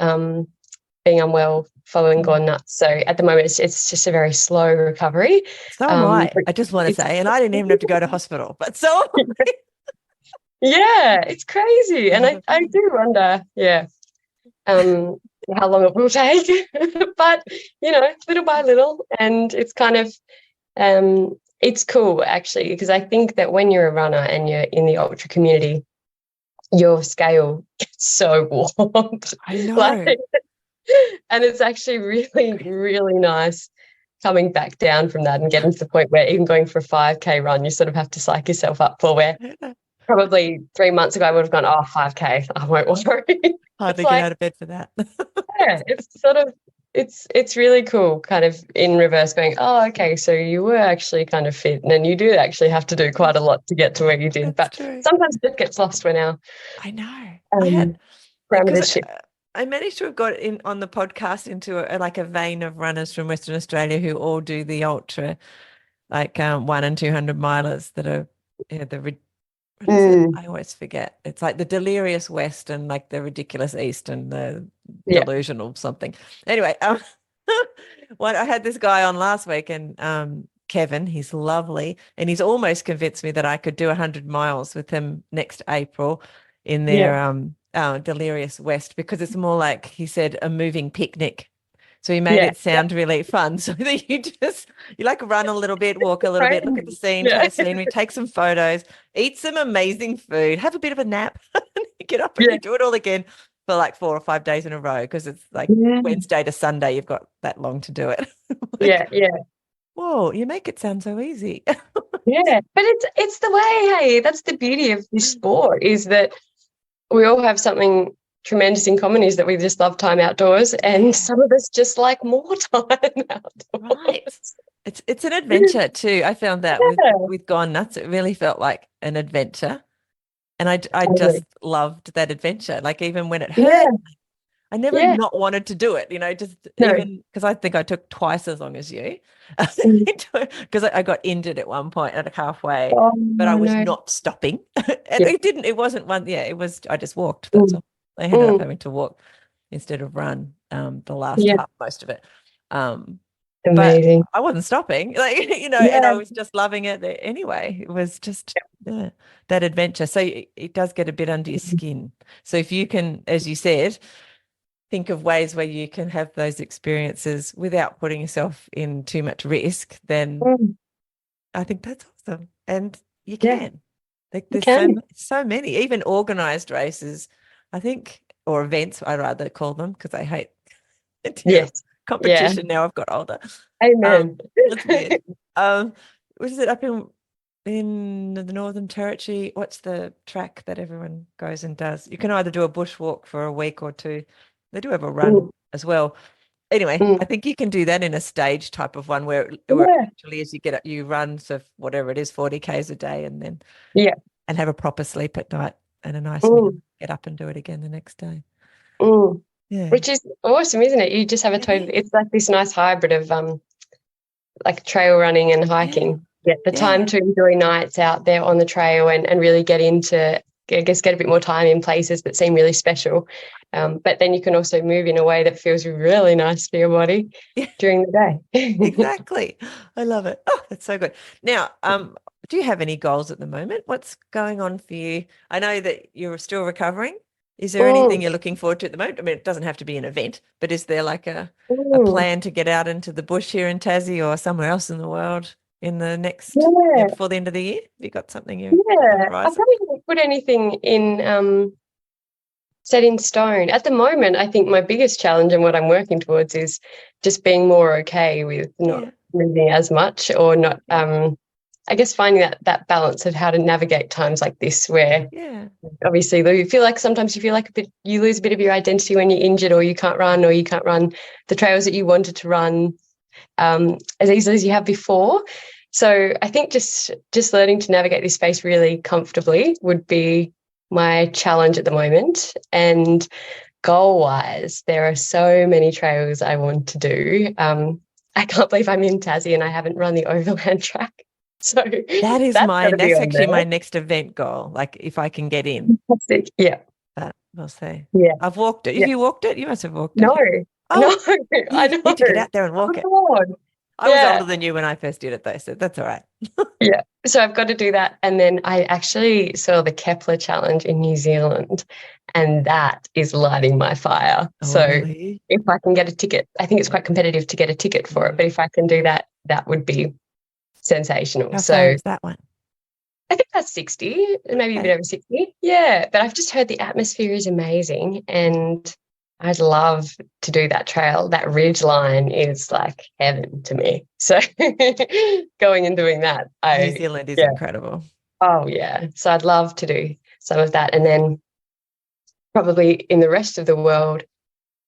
being unwell following Gone Nuts. So at the moment, it's just a very slow recovery. So am I just want to say, and I didn't even have to go to hospital, but so yeah, it's crazy. And I do wonder, how long it will take. But, little by little. And it's kind of, it's cool, actually, because I think that when you're a runner and you're in the ultra community, your scale gets so warped. I know. And it's actually really, really nice coming back down from that and getting to the point where even going for a 5K run, you sort of have to psych yourself up for, where probably 3 months ago I would have gone, 5K, I won't worry. Hardly get out of bed for that. Yeah, it's sort of, it's really cool kind of in reverse going, okay, so you were actually kind of fit, and then you do actually have to do quite a lot to get to where you did. But sometimes it just gets lost when our parameters shift. I managed to have got in on the podcast into a vein of runners from Western Australia who all do the ultra, like 100 and 200 milers that are I always forget. It's like the delirious West and like the ridiculous East and the delusional something. Anyway, I had this guy on last week, and Kevin, he's lovely, and he's almost convinced me that I could do 100 miles with him next April in their delirious West, because it's more like, he said, a moving picnic. So he made it sound really fun, so that you run a little bit, walk a little bit, look at the scene, try the scenery, take some photos, eat some amazing food, have a bit of a nap, get up and you do it all again for like 4 or 5 days in a row, because it's like Wednesday to Sunday, you've got that long to do it. Whoa, you make it sound so easy. But it's the way, hey, that's the beauty of this sport, is that we all have something tremendous in common is that we just love time outdoors, and some of us just like more time outdoors. Right. It's an adventure too. I found that with Gone Nuts, it really felt like an adventure. And I just Totally. loved that adventure. Like even when it hurt, Yeah, I never yeah, not wanted to do it, just no. even because I think I took twice as long as you Mm. because I got injured at one point at halfway, Oh, but I no, was no. not stopping. And Yeah. it wasn't one, it was, I just walked. That's Mm. all. I ended up Mm. having to walk instead of run the last Yeah, half, most of it. Um, but amazing. I wasn't stopping, like, and I Yeah. was just loving it anyway. It was just that adventure. So it does get a bit under your skin. So if you can, as you said, think of ways where you can have those experiences without putting yourself in too much risk, then Mm. I think that's awesome. And you Yeah, can. Like you there's can. so many, even organized races, I think, or events, I rather call them because I hate the idea of Yes. Yeah. competition now I've got older. Amen. It's weird. What is it up in the Northern Territory? What's the track that everyone goes and does? You can either do a bushwalk for a week or two. They do have a run Mm. as well. Anyway, Mm. I think you can do that in a stage type of one where Yeah. actually as you get up, you run, so whatever it is, 40 Ks a day, and then Yeah. have a proper sleep at night and a nice meal. Mm. Get up and do it again the next day. Mm. Yeah. Which is awesome, isn't it? You just have a It is. it's like this nice hybrid of like trail running and Yeah. hiking. Get the time Yeah. to enjoy nights out there on the trail and really get into, I guess, get a bit more time in places that seem really special. But then you can also move in a way that feels really nice for your body Yeah. during the day. Exactly. I love it. Oh, that's so good. Now, do you have any goals at the moment? What's going on for you? I know that you're still recovering. Is there anything Mm, you're looking forward to at the moment? I mean, it doesn't have to be an event, but is there like a mm. plan to get out into the bush here in Tassie or somewhere else in the world in the next, Yeah, before the end of the year? Have you got something you on the yeah. I horizon? probably haven't put anything in set in stone. At the moment, I think my biggest challenge and what I'm working towards is just being more okay with not Yeah. moving as much or not Yeah. I guess finding that balance of how to navigate times like this where Yeah. obviously you feel like sometimes you feel like you lose a bit of your identity when you're injured or you can't run the trails that you wanted to run as easily as you have before. So I think just learning to navigate this space really comfortably would be my challenge at the moment. And goal wise, there are so many trails I want to do. I can't believe I'm in Tassie and I haven't run the overland track. So that's got to be That's on actually there. my next event goal. Like if I can get in, Fantastic. Yeah. but we'll see. Yeah. I've walked it. Have Yeah. you walked it? You must have walked No. it. No. Oh, I you know. need to get out there and Oh walk it. God. I was Yeah. older than you when I first did it though, so that's all right. Yeah. So I've got to do that. And then I actually saw the Kepler Challenge in New Zealand, and that is lighting my fire. Oh, So really? if I can get a ticket, I think it's quite competitive to get a ticket for it. But if I can do that, that would be sensational. How far So is that one? I think that's 60, maybe a bit Okay. over 60. Yeah. But I've just heard the atmosphere is amazing. And I'd love to do that trail. That ridge line is like heaven to me. So going and doing that, New Zealand is yeah. incredible. Oh, yeah. So I'd love to do some of that. And then probably in the rest of the world,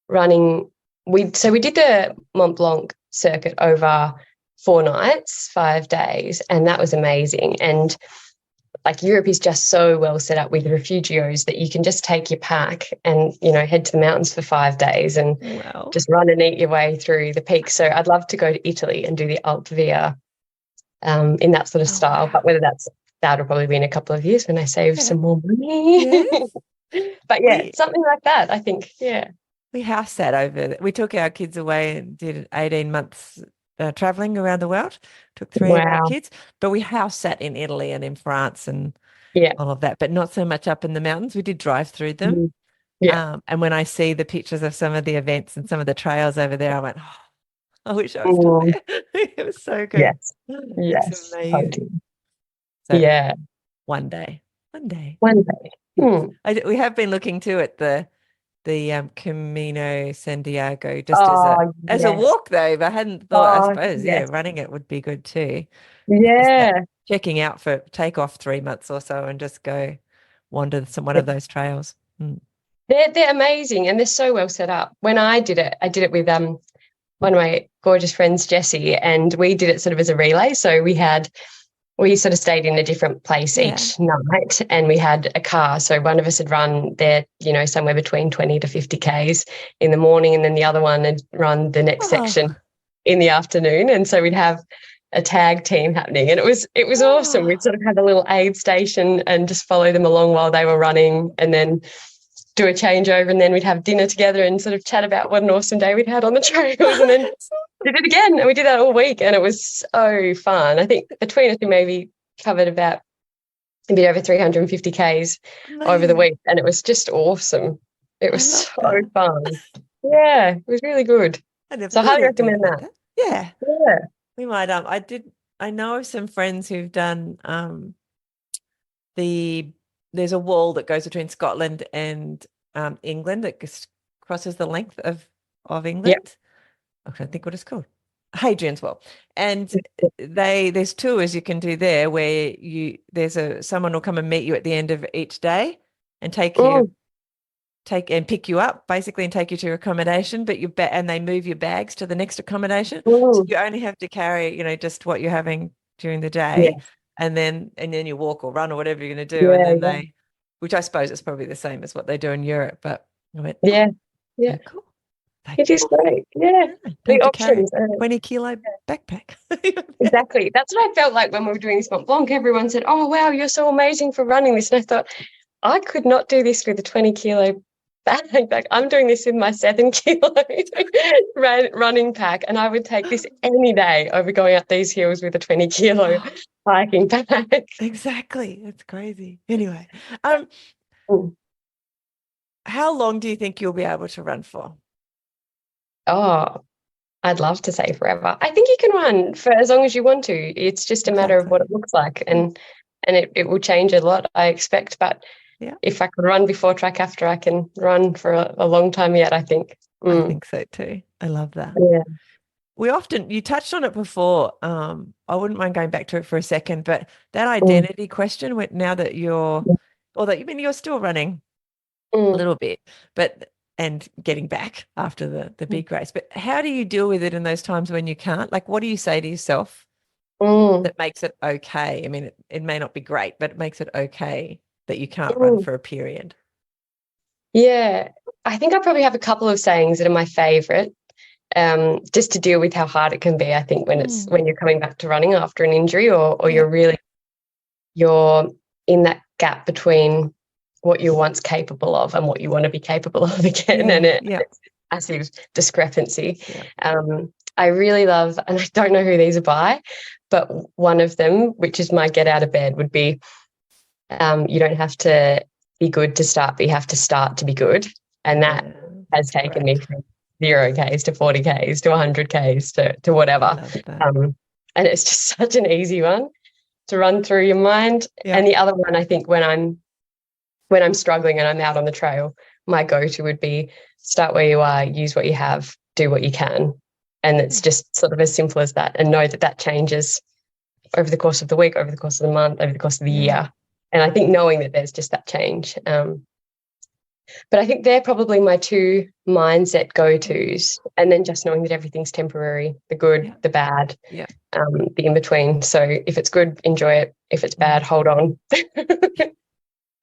running, we did the Mont Blanc circuit over 4 nights, 5 days, and that was amazing. And like Europe is just so well set up with refugios that you can just take your pack and, head to the mountains for 5 days and Wow. just run and eat your way through the peaks. So I'd love to go to Italy and do the Alpe Via in that sort of Oh, style. wow. But that'll probably be in a couple of years when I save Yeah. some more money. Yes. But yeah, We something like that, I think. Yeah. we house sat over. We took our kids away and did 18 months traveling around the world. Took 3 of our Wow. kids, but we house sat in Italy and in France and Yeah. all of that, but not so much up in the mountains. We did drive through them. Mhm. Yeah. And when I see the pictures of some of the events and some of the trails over there, I went, oh, I wish I was still Mm, there. It was so good. yes. It's Yes. amazing. Totally. So Yeah. one day, one day. One day. Yes. Hmm. We have been looking too at the Camino Santiago just Oh, as a yes. walk though. But I hadn't thought, I Oh, suppose, yeah, yes. running it would be good too. Just that Yeah. checking out for take off 3 months or so and just go wander one of Yeah. those trails. Mm. They're amazing, and they're so well set up. When I did it with one of my gorgeous friends, Jessie, and we did it sort of as a relay. So we sort of stayed in a different place each night, and we had a car. So one of us had run there, somewhere between 20 to 50 Ks in the morning, and then the other one had run the next section in the afternoon. And so we'd have a tag team happening, and it was awesome. We'd sort of have a little aid station and just follow them along while they were running, and then do a changeover, and then we'd have dinner together and sort of chat about what an awesome day we'd had on the trails, and then did it again. And we did that all week, and it was so fun. I think between us we maybe covered about a bit over 350 Ks over the week, and it was just awesome. It was so fun. Yeah, it was really good. So I highly recommend that. Yeah. We might I know of some friends who've done there's a wall that goes between Scotland and England that crosses the length of England. Yep. I'm trying to think what it's called. Hadrian's Wall. And there's tours you can do there where someone will come and meet you at the end of each day and pick you up basically and take you to your accommodation, but and they move your bags to the next accommodation. So you only have to carry, just what you're having during the day. Yeah. And then you walk or run or whatever you're going to do. And then which I suppose is probably the same as what they do in Europe. But I went, cool. It is great. Yeah. The options. 20-kilo backpack. Exactly. That's what I felt like when we were doing this Mont Blanc. Everyone said, oh, wow, you're so amazing for running this. And I thought, I could not do this with a 20-kilo backpack. I'm doing this with my 7-kilo running pack, and I would take this any day over going up these hills with a 20-kilo hiking pack. Exactly. It's crazy. Anyway, how long do you think you'll be able to run for? Oh, I'd love to say forever. I think you can run for as long as you want to. It's just a matter of what it looks like, and it will change a lot, I expect. But if I could run before track, after, I can run for a long time yet, I think. I think so too. I love that. Yeah. You touched on it before. I wouldn't mind going back to it for a second, but that identity question, now that you're still running a little bit, and getting back after the big race. But how do you deal with it in those times when you can't? Like, what do you say to yourself that makes it okay? I mean, it may not be great, but it makes it okay that you can't run for a period. Yeah, I think I probably have a couple of sayings that are my favourite, just to deal with how hard it can be. I think when you're coming back to running after an injury, or you're in that gap between what you're once capable of and what you want to be capable of again, and it's a massive discrepancy. I really love, and I don't know who these are by, but one of them, which is my get out of bed, would be, you don't have to be good to start, but you have to start to be good. And that has taken me from 0 Ks to 40 Ks to 100 Ks to whatever. And it's just such an easy one to run through your mind. And the other one, I think, when I'm struggling and I'm out on the trail, my go-to would be start where you are, use what you have, do what you can. And it's just sort of as simple as that, and know that changes over the course of the week, over the course of the month, over the course of the year. And I think knowing that there's just that change. But I think they're probably my two mindset go-tos, and then just knowing that everything's temporary, the good, the bad, the in-between. So if it's good, enjoy it. If it's bad, hold on.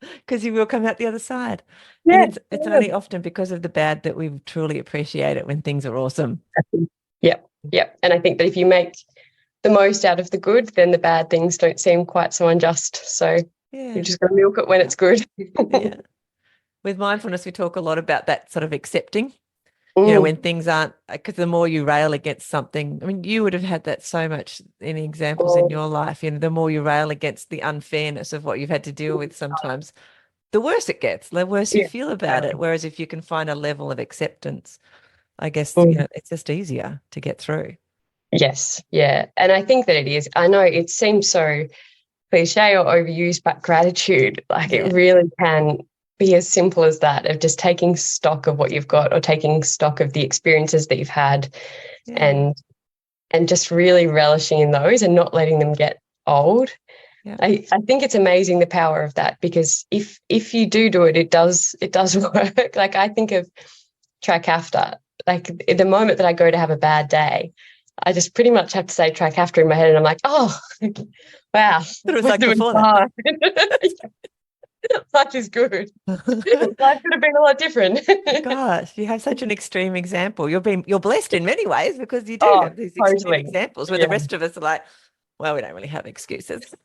Because you will come out the other side. And it's only often because of the bad that we truly appreciate it when things are awesome. Yep. And I think that if you make the most out of the good, then the bad things don't seem quite so unjust. So you just got to milk it when it's good. With mindfulness, we talk a lot about that sort of accepting, when things aren't, because the more you rail against something, I mean, you would have had that so much in examples in your life, the more you rail against the unfairness of what you've had to deal with sometimes, the worse it gets, the worse you feel about it. Whereas if you can find a level of acceptance, I guess, it's just easier to get through. Yes. Yeah. And I think that it is. I know it seems so cliche or overused, but gratitude, it really can be as simple as that, of just taking stock of what you've got, or taking stock of the experiences that you've had, and just really relishing in those and not letting them get old. Yeah. I think it's amazing the power of that, because if you do it, it does work. Like I think of track after, like the moment that I go to have a bad day, I just pretty much have to say track after in my head, and I'm like, oh, wow, But it was we're like doing before fine. that. Life is good. Life could have been a lot different. Gosh, you have such an extreme example. You're blessed in many ways because you do Oh, have these extreme totally. examples where the Yeah. rest of us are like, well, we don't really have excuses,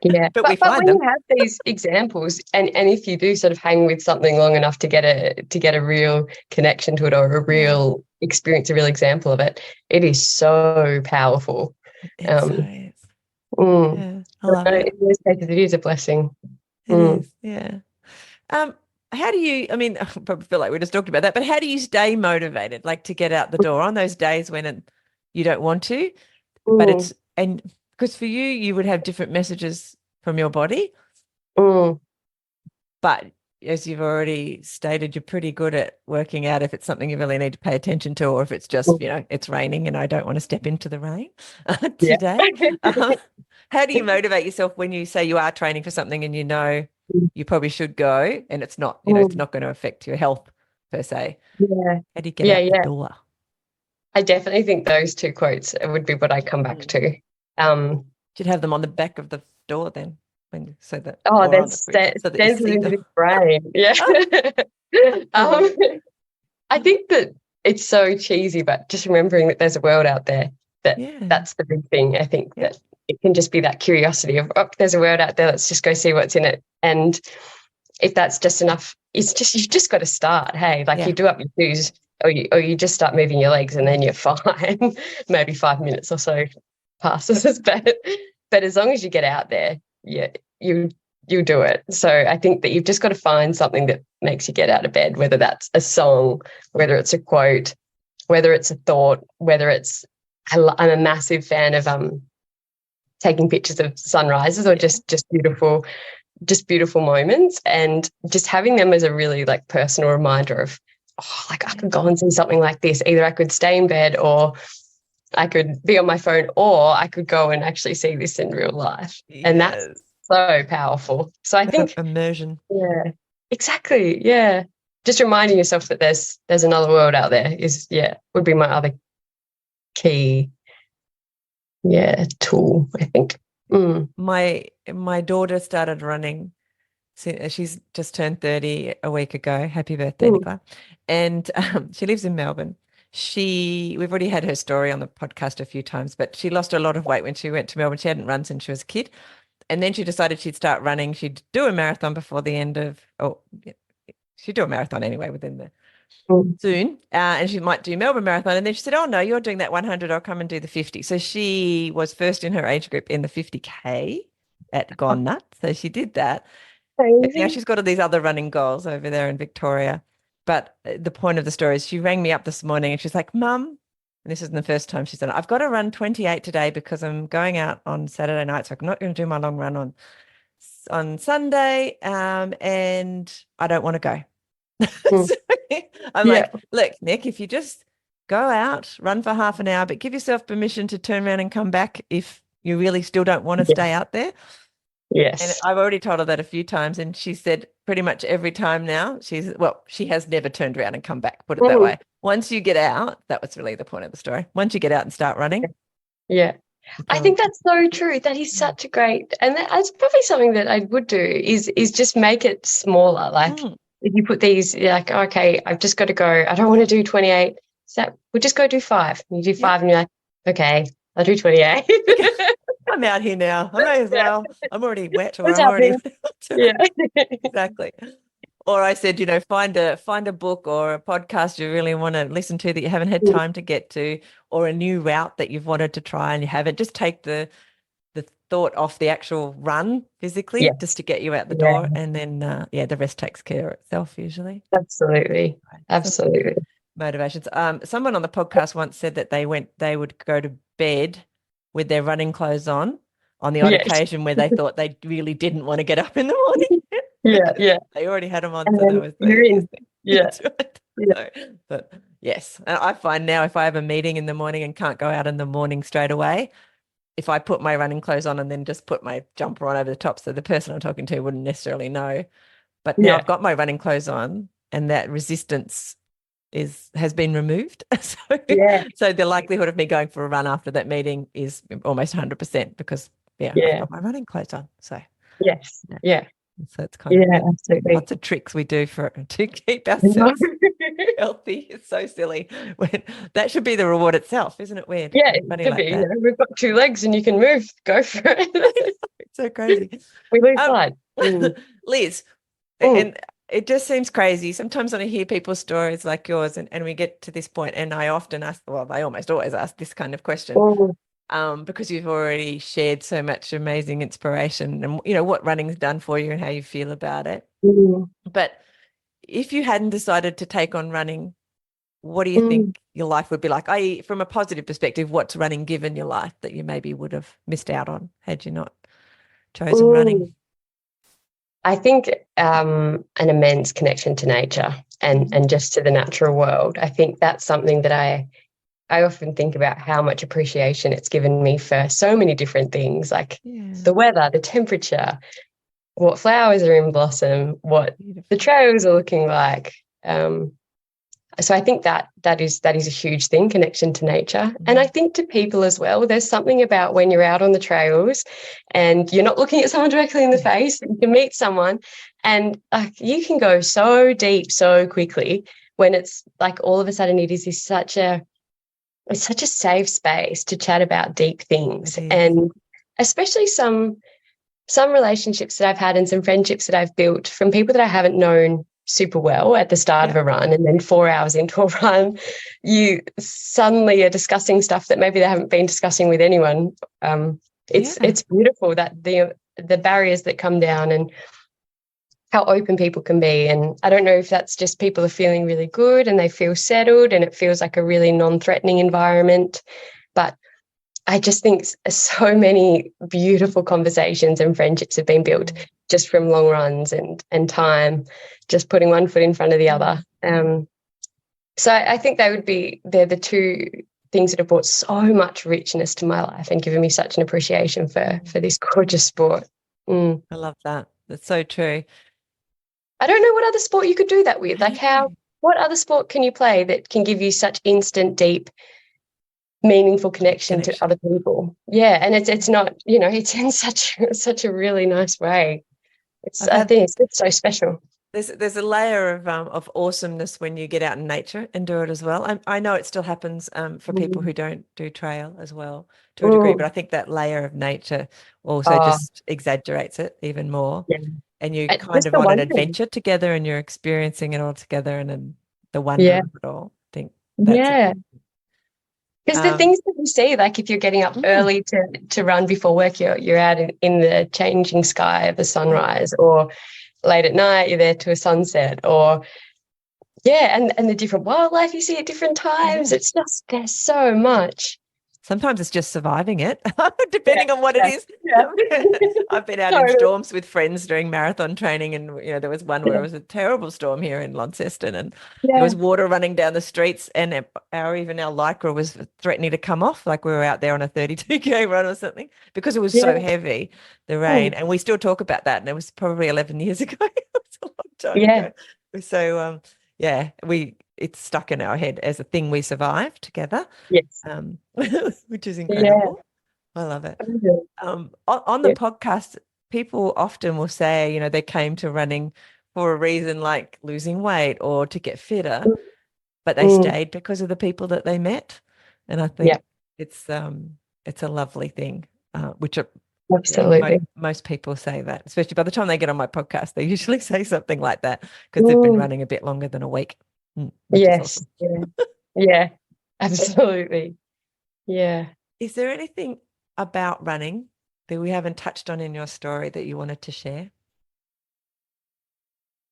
Yeah. but we But find when you them. have these examples, and if you do sort of hang with something long enough to get a real connection to it, or a Yeah, real experience, a real example of it, it is so powerful. it so Um, is. mm. Yeah, I love In it. those cases, it is a blessing. It Mm. is. Yeah. Um, how do you, I mean, I probably feel like we just talked about that, but how do you stay motivated, like to get out the door on those days when you don't want to, but Mm. and because for you, you would have different messages from your body, Mm. but as you've already stated, you're pretty good at working out if it's something you really need to pay attention to, or if it's just, Mm. it's raining and I don't want to step into the rain Yeah. today. How do you motivate yourself when you say you are training for something and you know you probably should go and it's not, it's Mm. not going to affect your health per se? Yeah. How do you get Yeah. out the Yeah. door? I definitely think those two quotes would be what I come back Mm. to. Um, Should have them on the back of the door then, so that, oh, or on there's the fridge so that you senses see into them. the brain. Yeah. um, I think that it's so cheesy, but just remembering that there's a world out there, Yeah. that's the big thing. I think Yeah. that it can just be that curiosity of, oh, there's a world out there, let's just go see what's in it. And if that's just enough, you've just got to start. Hey, like Yeah. you do up your shoes, or you just start moving your legs, and then you're fine. Maybe 5 minutes or so passes, but as long as you get out there, yeah, you do it. So I think that you've just got to find something that makes you get out of bed, whether that's a song, whether it's a quote, whether it's a thought, whether it's, I'm a massive fan of taking pictures of sunrises, or just beautiful moments, and just having them as a really like personal reminder of, oh, like I could go and see something like this. Either I could stay in bed, or I could be on my phone, or I could go and actually see this in real life. And that's Yes. so powerful. So I think, Immersion. yeah, exactly. Yeah. Just reminding yourself that there's another world out there would be my other key, tool, I think. Mm. My daughter started running. She's just turned 30 a week ago. Happy birthday, Mm. Nicola. And she lives in Melbourne. We've already had her story on the podcast a few times, but she lost a lot of weight when she went to Melbourne. She hadn't run since she was a kid. And then she decided she'd start running. She'd do a marathon before the end of, she'd do a marathon anyway within the Mm. soon, and she might do Melbourne Marathon. And then she said, "Oh no, you're doing that 100. I'll come and do the 50." So she was first in her age group in the 50K at Gone Nuts. So she did that. But now Amazing. she's got all these other running goals over there in Victoria. But the point of the story is she rang me up this morning and she's like, "Mum," and this isn't the first time she's done it, "I've got to run 28 today because I'm going out on Saturday night, so I'm not going to do my long run on Sunday, and I don't want to go." Mm. So I'm Yeah. like, "Look, Nick, if you just go out, run for half an hour, but give yourself permission to turn around and come back if you really still don't want to Yeah. stay out there." And Yes. I've already told her that a few times, and she said pretty much every time now, she has never turned around and come back, put it that Mm. way. Once you get out, that was really the point of the story. Once you get out and start running, Yeah. you I feel think that's so true. That is mm, such a great, and that's probably something that I would do is just make it smaller. Like mm, if you put these, you're like, okay, I've just got to go. I don't want to do 28. So we'll just go do 5. And you do yep. 5 and you're like, okay, I'll do 28. Okay, I'm out here now. I may as Yeah. well. I'm already wet or What's I'm already happening? Yeah. exactly. Or I said, find a book or a podcast you really want to listen to that you haven't had time to get to, or a new route that you've wanted to try and you haven't. Just take the thought off the actual run physically, just Yes. to get you out the Yeah. door, and then the rest takes care of itself usually. Absolutely. Right. So Absolutely. motivations. Someone on the podcast once said that they would go to bed with their running clothes on the odd Yes. occasion where they thought they really didn't want to get up in the morning. Yeah. Because Yeah. they already had them on, And so that then was the you're easiest in. thing. Yeah. That's right. Yeah. But yes, and I find now if I have a meeting in the morning and can't go out in the morning straight away, if I put my running clothes on and then just put my jumper on over the top, so the person I'm talking to wouldn't necessarily know. But now I've got my running clothes on, and that resistance has been removed. So the likelihood of me going for a run after that meeting is almost 100% because I've got my running clothes on. So so it's kind of absolutely. Lots of tricks we do to keep ourselves healthy. It's so silly. That should be the reward itself, isn't it? Weird. Yeah, it could be. We've got 2 legs and you can move. Go for it. It's so crazy. We lose sight. Liz, and it just seems crazy. Sometimes when I hear people's stories like yours, and we get to this point, and I often ask, well, I almost always ask this kind of question. Because you've already shared so much amazing inspiration and, what running's done for you and how you feel about it. But if you hadn't decided to take on running, what do you think your life would be like? From a positive perspective, what's running given your life that you maybe would have missed out on had you not chosen running? I think an immense connection to nature and just to the natural world. I think that's something that I often think about, how much appreciation it's given me for so many different things, like the weather, the temperature, what flowers are in blossom, what the trails are looking like. So I think that is a huge thing, connection to nature. And I think to people as well, there's something about when you're out on the trails and you're not looking at someone directly in the face, you can meet someone and you can go so deep so quickly when it's like all of a sudden it's such a safe space to chat about deep things. And especially some relationships that I've had and some friendships that I've built from people that I haven't known super well at the start of a run, and then 4 hours into a run, you suddenly are discussing stuff that maybe they haven't been discussing with anyone. It's beautiful that the barriers that come down and how open people can be. And I don't know if that's just people are feeling really good and they feel settled and it feels like a really non-threatening environment. But I just think so many beautiful conversations and friendships have been built just from long runs and time, just putting one foot in front of the other. So I think they're the 2 things that have brought so much richness to my life and given me such an appreciation for this gorgeous sport. I love that. That's so true. I don't know what other sport you could do that with. Like what other sport can you play that can give you such instant, deep, meaningful connection to other people? Yeah, and it's not, it's in such a really nice way. I think it's so special. There's a layer of awesomeness when you get out in nature and do it as well. I know it still happens for people who don't do trail as well to a degree, but I think that layer of nature also just exaggerates it even more. Yeah. And you kind of on an adventure together and you're experiencing it all together and then the wonder of it all. I think that's because the things that you see, like if you're getting up early to run before work, you're out in the changing sky of the sunrise, or late at night you're there to a sunset, or and the different wildlife you see at different times. It's just, there's so much. Sometimes it's just surviving it, depending on what it is. I've been out in storms with friends during marathon training, and there was one where it was a terrible storm here in Launceston, and there was water running down the streets, and our Lycra was threatening to come off, like we were out there on a 32K run or something, because it was so heavy, the rain. And we still talk about that, and it was probably 11 years ago. It was a long time ago. So it's stuck in our head as a thing we survived together. Yes. Which is incredible. I love it. On the podcast, people often will say, they came to running for a reason like losing weight or to get fitter, but they stayed because of the people that they met. And I think it's a lovely thing, which absolutely most people say that, especially by the time they get on my podcast, they usually say something like that because they've been running a bit longer than a week. Yes. Awesome. Yeah, absolutely. Yeah. Is there anything about running that we haven't touched on in your story that you wanted to share?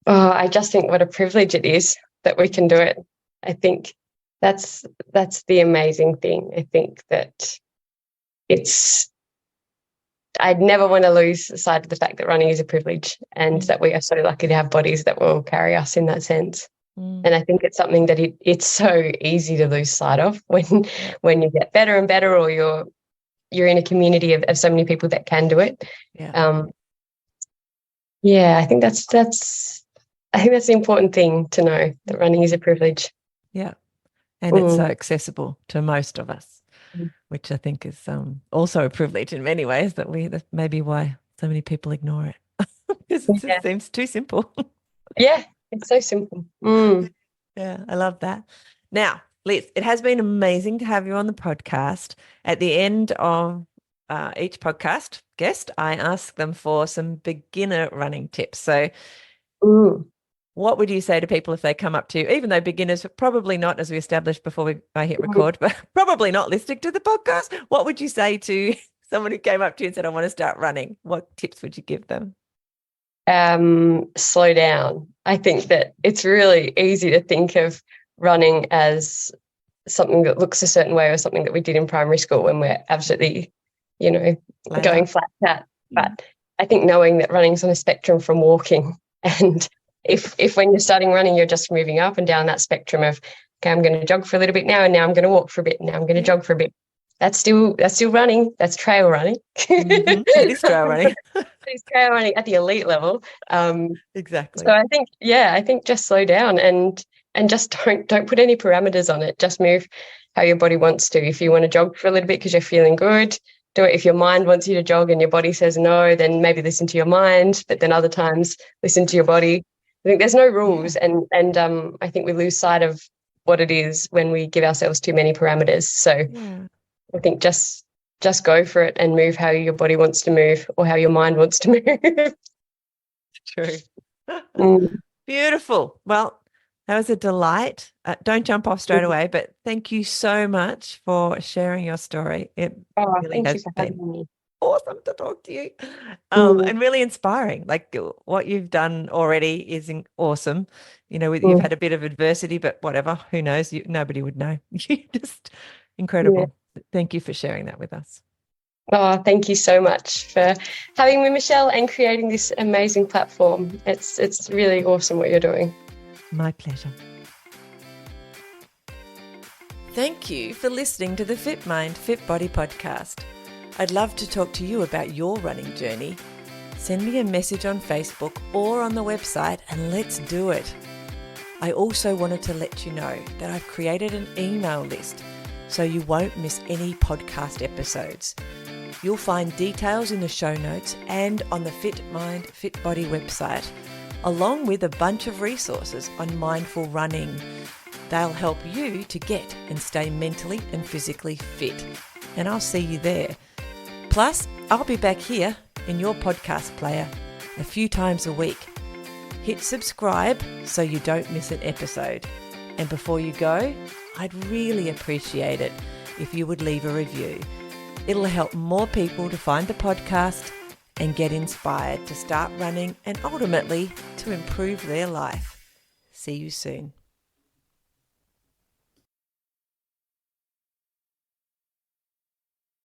I just think what a privilege it is that we can do it. I think that's the amazing thing. I think that I'd never want to lose sight of the fact that running is a privilege and that we are so lucky to have bodies that will carry us in that sense. And I think it's something that it's so easy to lose sight of when you get better and better, or you're you're in a community of so many people that can do it. Yeah. I think that's the important thing to know, that running is a privilege. Yeah. And it's so accessible to most of us, which I think is also a privilege in many ways, that's maybe why so many people ignore it. Because it just seems too simple. Yeah, it's so simple. Yeah, I love that. Now, Liz, it has been amazing to have you on the podcast. At the end of each podcast guest, I ask them for some beginner running tips. So what would you say to people if they come up to you, even though beginners, probably not, as we established before I hit record, but probably not listening to the podcast? What would you say to someone who came up to you and said, I want to start running? What tips would you give them? Slow down. I think that it's really easy to think of running as something that looks a certain way, or something that we did in primary school when we're absolutely, going flat out. But I think knowing that running's on a spectrum from walking, and if when you're starting running, you're just moving up and down that spectrum of, okay, I'm going to jog for a little bit now, and now I'm going to walk for a bit, and now I'm going to jog for a bit. That's still running. That's trail running. It is trail running. It's trail running at the elite level. Exactly. So I think just slow down and just don't put any parameters on it. Just move how your body wants to. If you want to jog for a little bit because you're feeling good, do it. If your mind wants you to jog and your body says no, then maybe listen to your mind. But then other times, listen to your body. I think there's no rules, and I think we lose sight of what it is when we give ourselves too many parameters. So I think just go for it and move how your body wants to move, or how your mind wants to move. True. Beautiful. Well, that was a delight. Don't jump off straight away, but thank you so much for sharing your story. It really has been awesome to talk to you, and really inspiring. Like what you've done already is awesome. You've had a bit of adversity, but whatever, who knows? Nobody would know. You're just incredible. Thank you for sharing that with us. Oh, thank you so much for having me, Michelle, and creating this amazing platform. It's really awesome what you're doing. My pleasure. Thank you for listening to the FitMIND FitBODY podcast. I'd love to talk to you about your running journey. Send me a message on Facebook or on the website and let's do it. I also wanted to let you know that I've created an email list so you won't miss any podcast episodes. You'll find details in the show notes and on the FitMIND FitBODY website, along with a bunch of resources on mindful running. They'll help you to get and stay mentally and physically fit. And I'll see you there. Plus, I'll be back here in your podcast player a few times a week. Hit subscribe so you don't miss an episode. And before you go, I'd really appreciate it if you would leave a review. It'll help more people to find the podcast and get inspired to start running and ultimately to improve their life. See you soon.